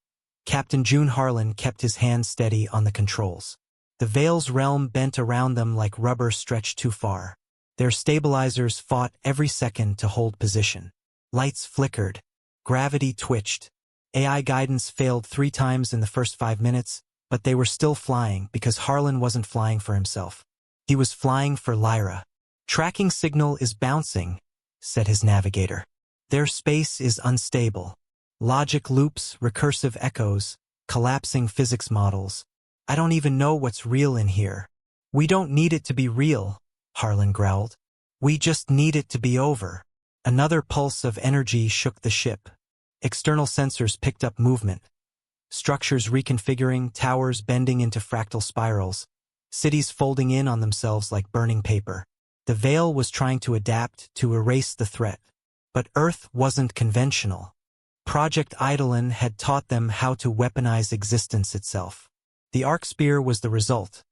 Captain June Harlan kept his hand steady on the controls. The Veil's realm bent around them like rubber stretched too far. Their stabilizers fought every second to hold position. Lights flickered. Gravity twitched. AI guidance failed 3 times in the first 5 minutes, but they were still flying because Harlan wasn't flying for himself. He was flying for Lyra. "Tracking signal is bouncing," said his navigator. "Their space is unstable. Logic loops, recursive echoes, collapsing physics models. I don't even know what's real in here." "We don't need it to be real," Harlan growled. "We just need it to be over." Another pulse of energy shook the ship. External sensors picked up movement. Structures reconfiguring, towers bending into fractal spirals, cities folding in on themselves like burning paper. The Veil was trying to adapt, to erase the threat. But Earth wasn't conventional. Project Eidolon had taught them how to weaponize existence itself. The Arc Spear was the result.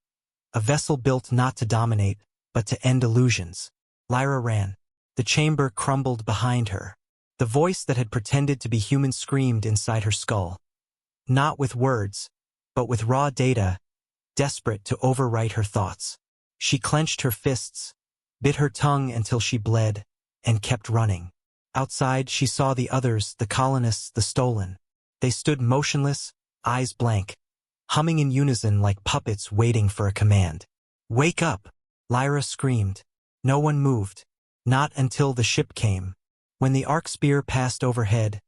A vessel built not to dominate, but to end illusions. Lyra ran. The chamber crumbled behind her. The voice that had pretended to be human screamed inside her skull. Not with words, but with raw data, desperate to overwrite her thoughts. She clenched her fists, bit her tongue until she bled, and kept running. Outside, she saw the others, the colonists, the stolen. They stood motionless, eyes blank, humming in unison like puppets waiting for a command. "Wake up!" Lyra screamed. No one moved. Not until the ship came. When the Arc Spear passed overhead,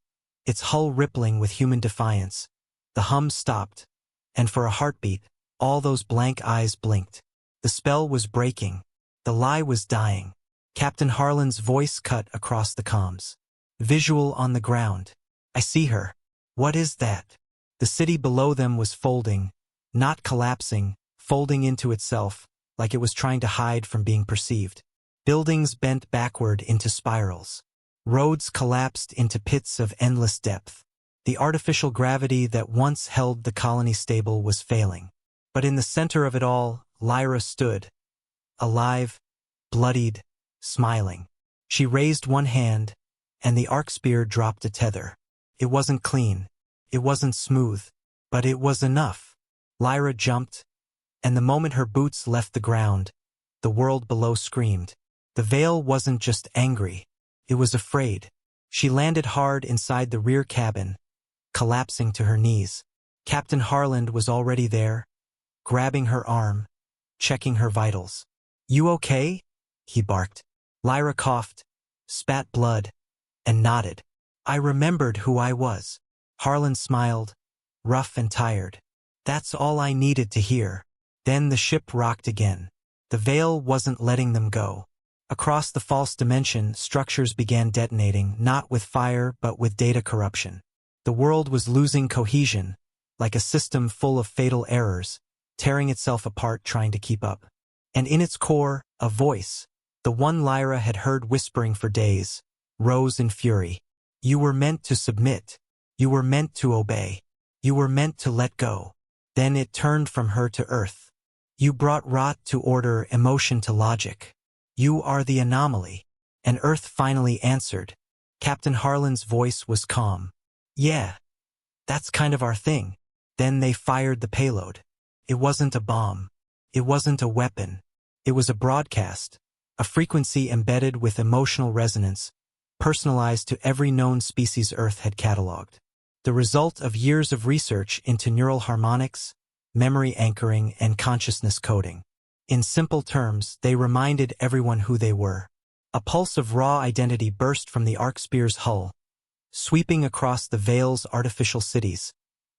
its hull rippling with human defiance, the hum stopped, and for a heartbeat, all those blank eyes blinked. The spell was breaking. The lie was dying. Captain Harlan's voice cut across the comms. Visual on the ground. "I see her." "What is that?" The city below them was folding, not collapsing, folding into itself, like it was trying to hide from being perceived. Buildings bent backward into spirals. Roads collapsed into pits of endless depth. The artificial gravity that once held the colony stable was failing. But in the center of it all, Lyra stood. Alive, bloodied, smiling. She raised one hand, and the Arc Spear dropped a tether. It wasn't clean. It wasn't smooth. But it was enough. Lyra jumped, and the moment her boots left the ground, the world below screamed. The Veil wasn't just angry. It was afraid. She landed hard inside the rear cabin, collapsing to her knees. Captain Harlan was already there, grabbing her arm, checking her vitals. "You okay?" he barked. Lyra coughed, spat blood, and nodded. "I remembered who I was." Harlan smiled, rough and tired. "That's all I needed to hear." Then the ship rocked again. The Veil wasn't letting them go. Across the false dimension, structures began detonating, not with fire but with data corruption. The world was losing cohesion, like a system full of fatal errors, tearing itself apart trying to keep up. And in its core, a voice, the one Lyra had heard whispering for days, rose in fury. "You were meant to submit. You were meant to obey." You were meant to let go. Then it turned from her to Earth. You brought rot to order, emotion to logic. You are the anomaly. And Earth finally answered. Captain Harlan's voice was calm. Yeah, that's kind of our thing. Then they fired the payload. It wasn't a bomb. It wasn't a weapon. It was a broadcast, a frequency embedded with emotional resonance, personalized to every known species Earth had catalogued. The result of years of research into neural harmonics, memory anchoring, and consciousness coding. In simple terms, they reminded everyone who they were. A pulse of raw identity burst from the Arc-Spear's hull, sweeping across the Veil's artificial cities,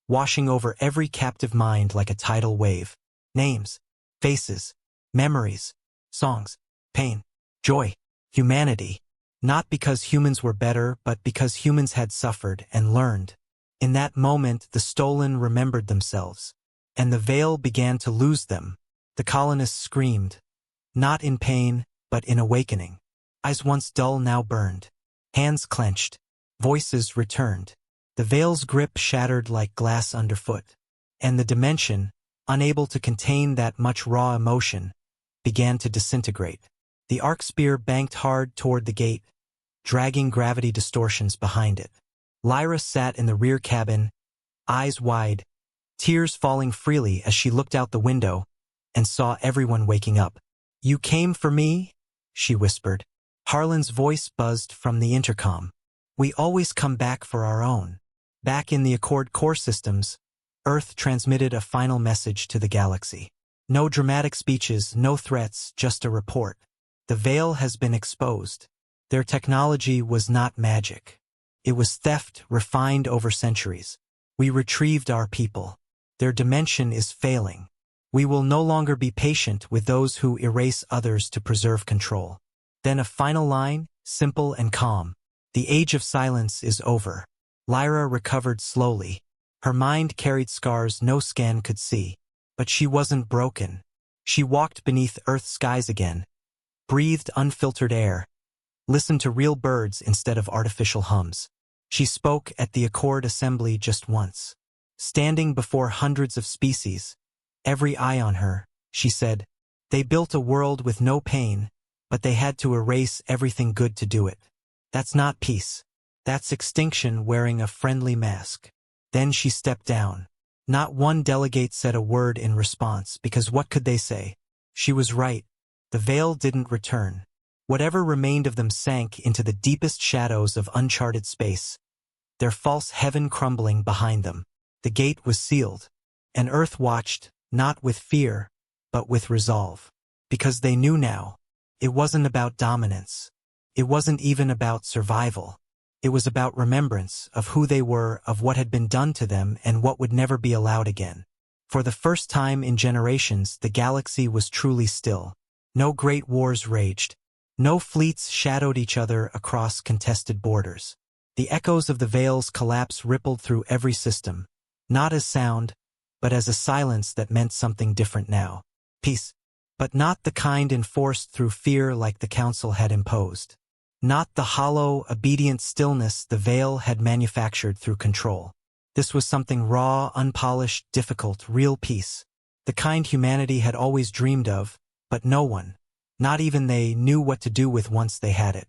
washing over every captive mind like a tidal wave. Names, faces, memories, songs, pain, joy, humanity. Not because humans were better, but because humans had suffered and learned. In that moment, the stolen remembered themselves, and the Veil began to lose them. The colonists screamed, not in pain, but in awakening. Eyes once dull now burned. Hands clenched. Voices returned. The Veil's grip shattered like glass underfoot. And the dimension, unable to contain that much raw emotion, began to disintegrate. The Arc-Spear banked hard toward the gate, dragging gravity distortions behind it. Lyra sat in the rear cabin, eyes wide, tears falling freely as she looked out the window and saw everyone waking up. "You came for me?" she whispered. Harlan's voice buzzed from the intercom. "We always come back for our own." Back in the Accord core systems, Earth transmitted a final message to the galaxy. No dramatic speeches, no threats, just a report. The Veil has been exposed. Their technology was not magic. It was theft refined over centuries. We retrieved our people. Their dimension is failing. We will no longer be patient with those who erase others to preserve control. Then a final line, simple and calm. The age of silence is over. Lyra recovered slowly. Her mind carried scars no scan could see. But she wasn't broken. She walked beneath Earth's skies again, breathed unfiltered air, listened to real birds instead of artificial hums. She spoke at the Accord Assembly just once. Standing before hundreds of species, every eye on her, she said, "They built a world with no pain, but they had to erase everything good to do it. That's not peace. That's extinction wearing a friendly mask." Then she stepped down. Not one delegate said a word in response, because what could they say? She was right. The Veil didn't return. Whatever remained of them sank into the deepest shadows of uncharted space, their false heaven crumbling behind them. The gate was sealed, and Earth watched, not with fear, but with resolve. Because they knew now, it wasn't about dominance. It wasn't even about survival. It was about remembrance of who they were, of what had been done to them, and what would never be allowed again. For the first time in generations, the galaxy was truly still. No great wars raged. No fleets shadowed each other across contested borders. The echoes of the Veil's collapse rippled through every system, not as sound, but as a silence that meant something different now. Peace. But not the kind enforced through fear like the Council had imposed. Not the hollow, obedient stillness the Veil had manufactured through control. This was something raw, unpolished, difficult, real peace. The kind humanity had always dreamed of, but no one, not even they, knew what to do with once they had it.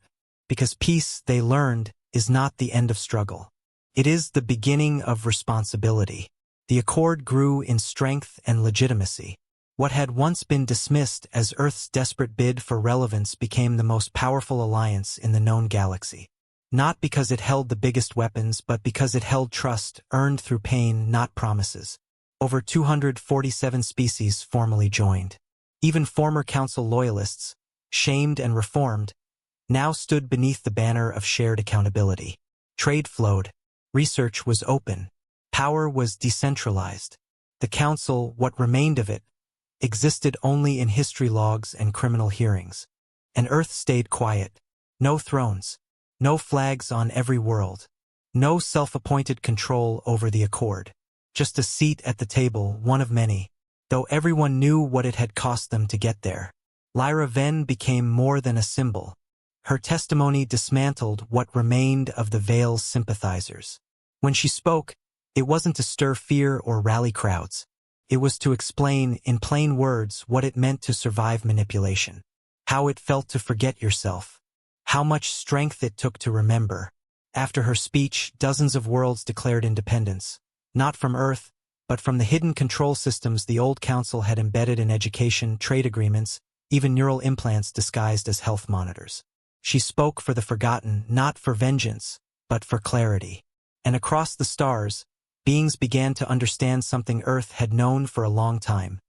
Because peace, they learned, is not the end of struggle. It is the beginning of responsibility. The Accord grew in strength and legitimacy. What had once been dismissed as Earth's desperate bid for relevance became the most powerful alliance in the known galaxy. Not because it held the biggest weapons, but because it held trust, earned through pain, not promises. Over 247 species formally joined. Even former Council loyalists, shamed and reformed, now stood beneath the banner of shared accountability. Trade flowed. Research was open. Power was decentralized. The Council, what remained of it, existed only in history logs and criminal hearings. And Earth stayed quiet. No thrones. No flags on every world. No self-appointed control over the Accord. Just a seat at the table, one of many. Though everyone knew what it had cost them to get there. Lyra Venn became more than a symbol. Her testimony dismantled what remained of the Veil's sympathizers. When she spoke, It wasn't to stir fear or rally crowds. It was to explain, in plain words, what it meant to survive manipulation. How it felt to forget yourself. How much strength it took to remember. After her speech, dozens of worlds declared independence. Not from Earth, but from the hidden control systems the old council had embedded in education, trade agreements, even neural implants disguised as health monitors. She spoke for the forgotten, not for vengeance, but for clarity. And across the stars, beings began to understand something Earth had known for a long time.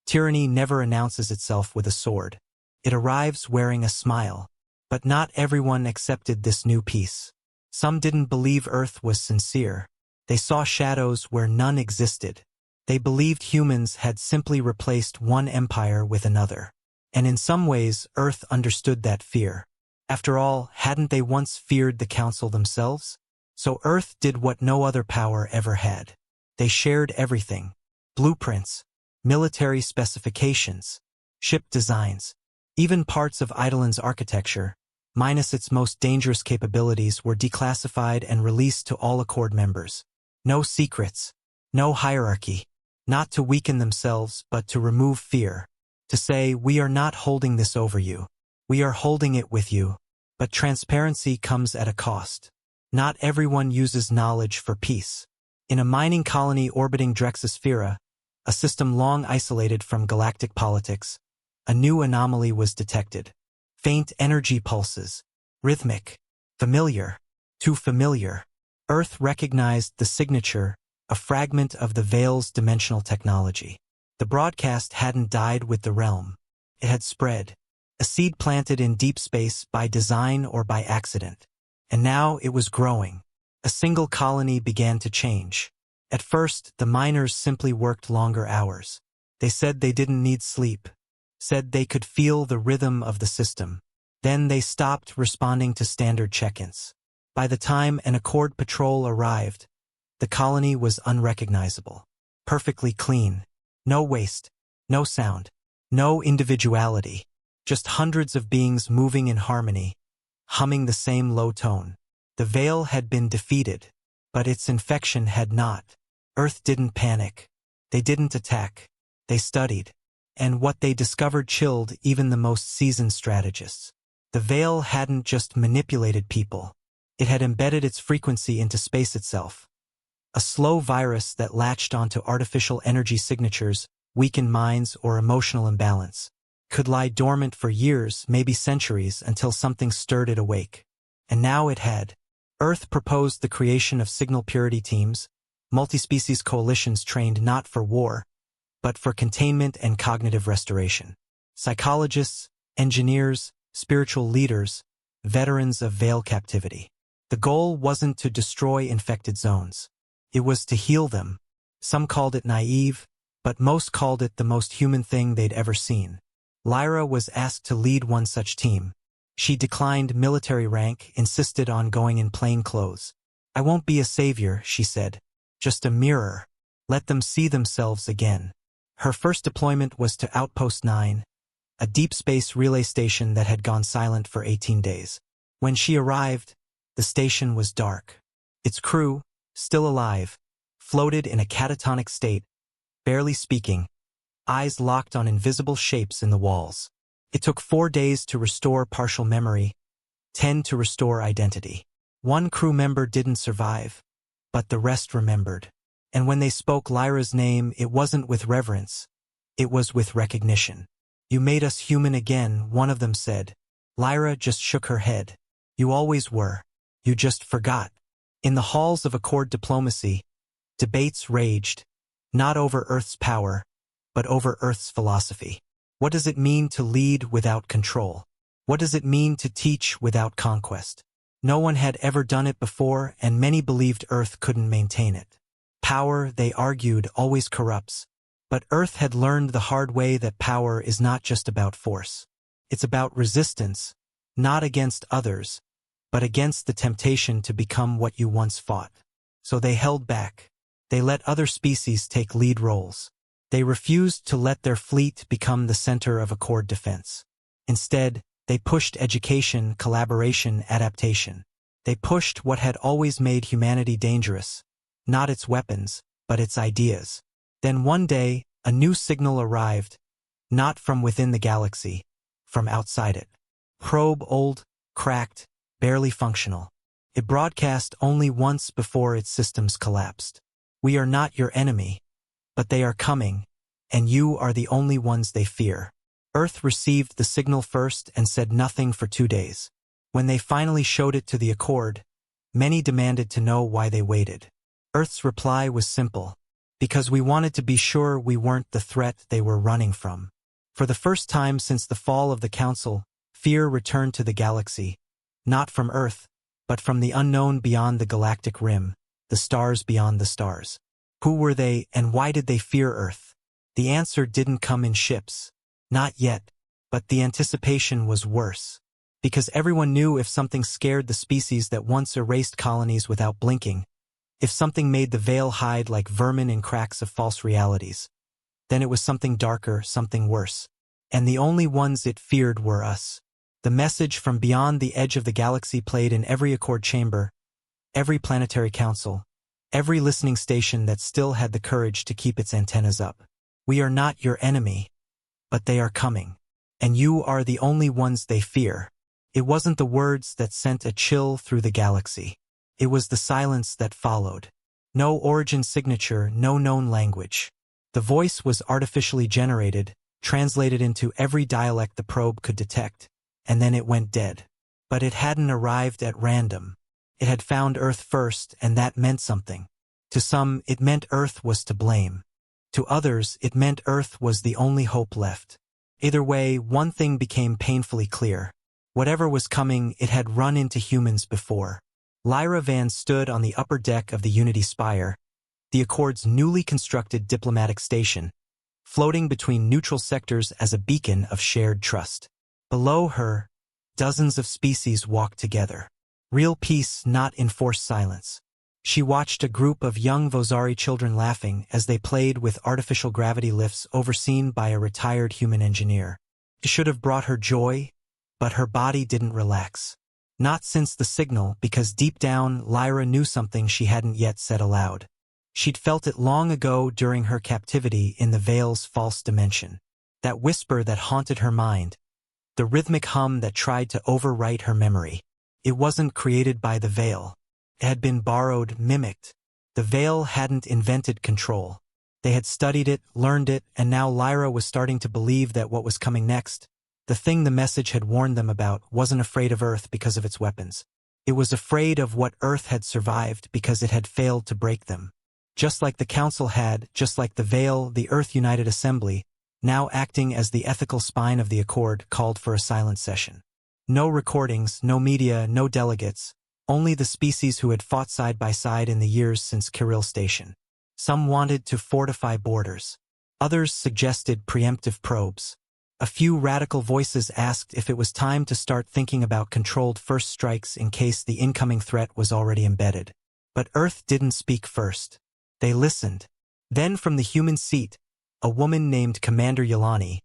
Tyranny never announces itself with a sword. It arrives wearing a smile. But not everyone accepted this new peace. Some didn't believe Earth was sincere. They saw shadows where none existed. They believed humans had simply replaced one empire with another. And in some ways, Earth understood that fear. After all, hadn't they once feared the Council themselves? So Earth did what no other power ever had. They shared everything. Blueprints, military specifications, ship designs, even parts of Eidolon's architecture, minus its most dangerous capabilities, were declassified and released to all Accord members. No secrets, no hierarchy, not to weaken themselves but to remove fear. To say, we are not holding this over you. We are holding it with you. But transparency comes at a cost. Not everyone uses knowledge for peace. In a mining colony orbiting Drexosphere, a system long isolated from galactic politics, a new anomaly was detected. Faint energy pulses. Rhythmic. Familiar. Too familiar. Earth recognized the signature, a fragment of the Veil's dimensional technology. The broadcast hadn't died with the realm. It had spread. A seed planted in deep space by design or by accident. And now it was growing. A single colony began to change. At first, the miners simply worked longer hours. They said they didn't need sleep. Said they could feel the rhythm of the system. Then they stopped responding to standard check-ins. By the time an Accord patrol arrived, the colony was unrecognizable. Perfectly clean. No waste. No sound. No individuality. Just hundreds of beings moving in harmony, humming the same low tone. The Veil had been defeated, but its infection had not. Earth didn't panic. They didn't attack. They studied. And what they discovered chilled even the most seasoned strategists. The Veil hadn't just manipulated people. It had embedded its frequency into space itself. A slow virus that latched onto artificial energy signatures, weakened minds, or emotional imbalance. Could lie dormant for years, maybe centuries, until something stirred it awake. And now it had. Earth proposed the creation of signal purity teams, multi-species coalitions trained not for war, but for containment and cognitive restoration. Psychologists, engineers, spiritual leaders, veterans of Veil captivity. The goal wasn't to destroy infected zones. It was to heal them. Some called it naive, but most called it the most human thing they'd ever seen. Lyra was asked to lead one such team. She declined military rank, insisted on going in plain clothes. "I won't be a savior," she said. "Just a mirror. Let them see themselves again." Her first deployment was to Outpost 9, a deep space relay station that had gone silent for 18 days. When she arrived, the station was dark. Its crew, still alive, floated in a catatonic state, barely speaking, eyes locked on invisible shapes in the walls. It took 4 days to restore partial memory, 10 to restore identity. One crew member didn't survive, but the rest remembered. And when they spoke Lyra's name, it wasn't with reverence. It was with recognition. "You made us human again," one of them said. Lyra just shook her head. "You always were. You just forgot." In the halls of Accord diplomacy, debates raged, not over Earth's power, but over Earth's philosophy. What does it mean to lead without control? What does it mean to teach without conquest? No one had ever done it before, and many believed Earth couldn't maintain it. Power, they argued, always corrupts. But Earth had learned the hard way that power is not just about force. It's about resistance, not against others, but against the temptation to become what you once fought. So they held back. They let other species take lead roles. They refused to let their fleet become the center of Accord defense. Instead, they pushed education, collaboration, adaptation. They pushed what had always made humanity dangerous, not its weapons, but its ideas. Then one day, a new signal arrived, not from within the galaxy, from outside it. Probe old, cracked, barely functional. It broadcast only once before its systems collapsed. We are not your enemy, but they are coming, and you are the only ones they fear. Earth received the signal first and said nothing for 2 days. When they finally showed it to the Accord, many demanded to know why they waited. Earth's reply was simple: because we wanted to be sure we weren't the threat they were running from. For the first time since the fall of the Council, fear returned to the galaxy, not from Earth, but from the unknown beyond the galactic rim, the stars beyond the stars. Who were they, and why did they fear Earth? The answer didn't come in ships. Not yet, but the anticipation was worse. Because everyone knew if something scared the species that once erased colonies without blinking, if something made the veil hide like vermin in cracks of false realities, then it was something darker, something worse. And the only ones it feared were us. The message from beyond the edge of the galaxy played in every Accord chamber, every planetary council, every listening station that still had the courage to keep its antennas up. We are not your enemy, but they are coming. And you are the only ones they fear. It wasn't the words that sent a chill through the galaxy. It was the silence that followed. No origin signature, no known language. The voice was artificially generated, translated into every dialect the probe could detect, and then it went dead. But it hadn't arrived at random. It had found Earth first, and that meant something. To some, it meant Earth was to blame. To others, it meant Earth was the only hope left. Either way, one thing became painfully clear. Whatever was coming, it had run into humans before. Lyra Van stood on the upper deck of the Unity Spire, the Accord's newly constructed diplomatic station, floating between neutral sectors as a beacon of shared trust. Below her, dozens of species walked together. Real peace, not enforced silence. She watched a group of young Vozari children laughing as they played with artificial gravity lifts overseen by a retired human engineer. It should have brought her joy, but her body didn't relax. Not since the signal, because deep down, Lyra knew something she hadn't yet said aloud. She'd felt it long ago during her captivity in the Veil's false dimension. That whisper that haunted her mind. The rhythmic hum that tried to overwrite her memory. It wasn't created by the Veil. It had been borrowed, mimicked. The Veil hadn't invented control. They had studied it, learned it, and now Lyra was starting to believe that what was coming next, the thing the message had warned them about, wasn't afraid of Earth because of its weapons. It was afraid of what Earth had survived because it had failed to break them. Just like the Council had, just like the Veil, the Earth United Assembly, now acting as the ethical spine of the Accord, called for a silent session. No recordings, no media, no delegates. Only the species who had fought side by side in the years since Kirill Station. Some wanted to fortify borders. Others suggested preemptive probes. A few radical voices asked if it was time to start thinking about controlled first strikes in case the incoming threat was already embedded. But Earth didn't speak first. They listened. Then from the human seat, a woman named Commander Yelani,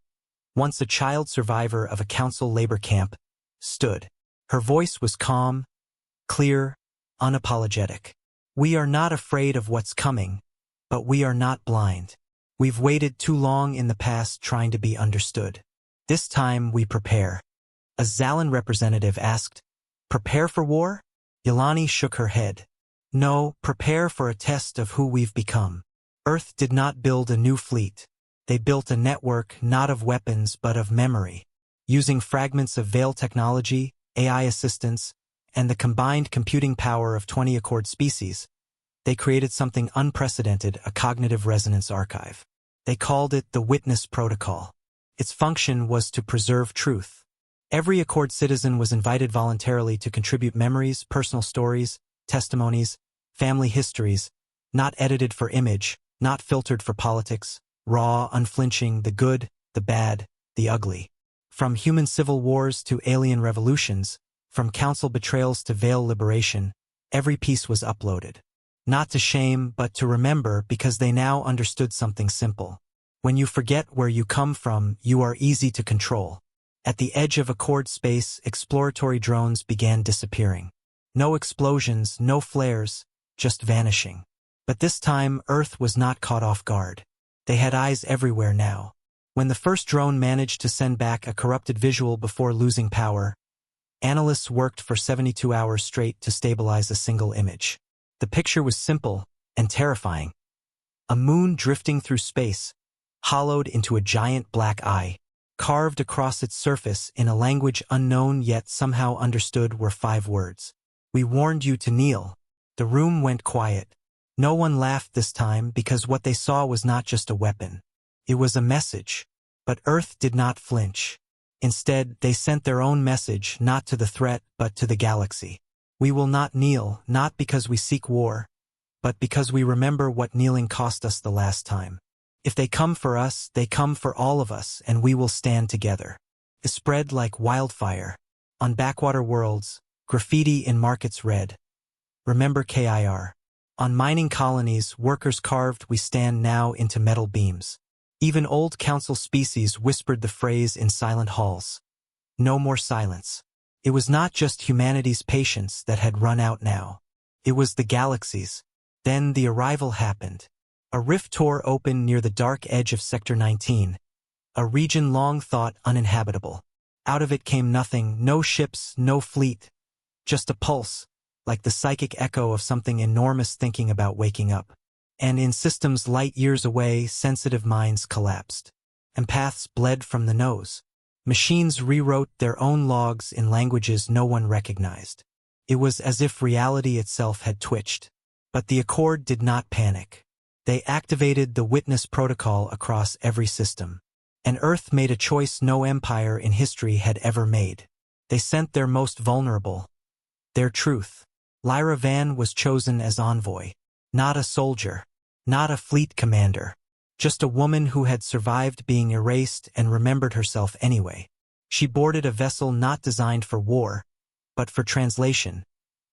once a child survivor of a Council labor camp, stood. Her voice was calm, clear, unapologetic. We are not afraid of what's coming, but we are not blind. We've waited too long in the past trying to be understood. This time we prepare. A Zalan representative asked, "Prepare for war?" Yelani shook her head. No, prepare for a test of who we've become. Earth did not build a new fleet. They built a network not of weapons but of memory. Using fragments of Veil technology, AI assistance, and the combined computing power of 20 Accord species, they created something unprecedented, a cognitive resonance archive. They called it the Witness Protocol. Its function was to preserve truth. Every Accord citizen was invited voluntarily to contribute memories, personal stories, testimonies, family histories, not edited for image, not filtered for politics, raw, unflinching, the good, the bad, the ugly. From human civil wars to alien revolutions, from Council betrayals to Veil liberation, every piece was uploaded. Not to shame, but to remember, because they now understood something simple. When you forget where you come from, you are easy to control. At the edge of Accord space, exploratory drones began disappearing. No explosions, no flares, just vanishing. But this time, Earth was not caught off guard. They had eyes everywhere now. When the first drone managed to send back a corrupted visual before losing power, analysts worked for 72 hours straight to stabilize a single image. The picture was simple and terrifying. A moon drifting through space, hollowed into a giant black eye. Carved across its surface in a language unknown yet somehow understood were 5 words. "We warned you to kneel." The room went quiet. No one laughed this time because what they saw was not just a weapon. It was a message. But Earth did not flinch. Instead, they sent their own message not to the threat but to the galaxy. "We will not kneel, not because we seek war, but because we remember what kneeling cost us the last time. If they come for us, they come for all of us, and we will stand together." It spread like wildfire. On backwater worlds, graffiti in markets read, "Remember KIR." On mining colonies, workers carved "We stand now" into metal beams. Even old council species whispered the phrase in silent halls. No more silence. It was not just humanity's patience that had run out now. It was the galaxy's. Then the arrival happened. A rift tore open near the dark edge of Sector 19, a region long thought uninhabitable. Out of it came nothing, no ships, no fleet, just a pulse, like the psychic echo of something enormous thinking about waking up. And in systems light years away, sensitive minds collapsed. Empaths bled from the nose. Machines rewrote their own logs in languages no one recognized. It was as if reality itself had twitched. But the Accord did not panic. They activated the witness protocol across every system. And Earth made a choice no empire in history had ever made. They sent their most vulnerable. Their truth. Lyra Van was chosen as envoy. Not a soldier. Not a fleet commander. Just a woman who had survived being erased and remembered herself anyway. She boarded a vessel not designed for war, but for translation.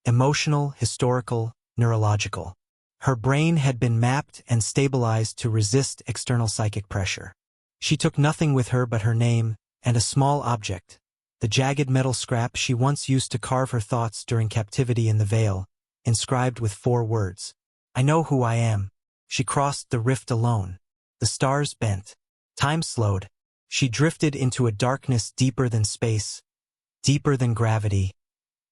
Emotional, historical, neurological. Her brain had been mapped and stabilized to resist external psychic pressure. She took nothing with her but her name and a small object, the jagged metal scrap she once used to carve her thoughts during captivity in the Veil, inscribed with 4 words. "I know who I am." She crossed the rift alone. The stars bent. Time slowed. She drifted into a darkness deeper than space, deeper than gravity,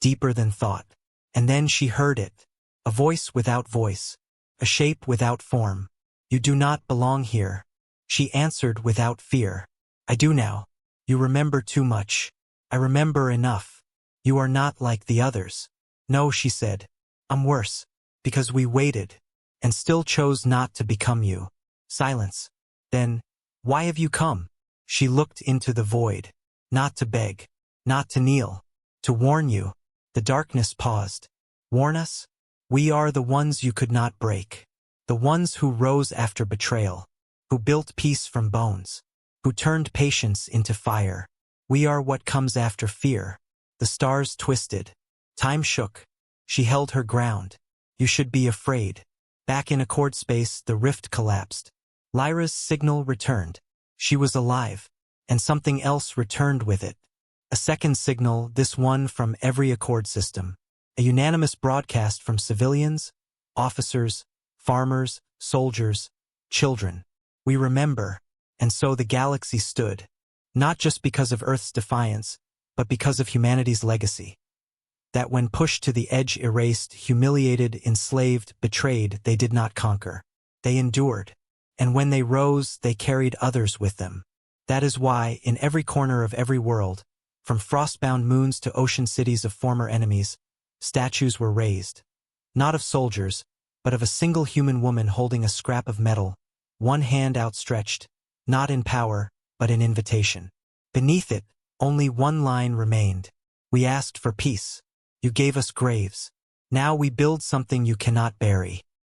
deeper than thought. And then she heard it. A voice without voice. A shape without form. "You do not belong here." She answered without fear. "I do now. You remember too much." "I remember enough. You are not like the others." "No," she said. "I'm worse. Because we waited, and still chose not to become you." Silence. Then, "Why have you come?" She looked into the void. Not to beg. Not to kneel. To warn you. The darkness paused. "Warn us? We are the ones you could not break. The ones who rose after betrayal. Who built peace from bones. Who turned patience into fire. We are what comes after fear." The stars twisted. Time shook. She held her ground. "You should be afraid." Back in Accord space, the rift collapsed. Lyra's signal returned. She was alive. And something else returned with it. A second signal, this one from every Accord system. A unanimous broadcast from civilians, officers, farmers, soldiers, children. "We remember." And so the galaxy stood. Not just because of Earth's defiance, but because of humanity's legacy. That when pushed to the edge, erased, humiliated, enslaved, betrayed, they did not conquer. They endured. And when they rose, they carried others with them. That is why, in every corner of every world, from frostbound moons to ocean cities of former enemies, statues were raised. Not of soldiers, but of a single human woman holding a scrap of metal, one hand outstretched, not in power, but in invitation. Beneath it, only one line remained. "We asked for peace. You gave us graves. Now we build something you cannot bury."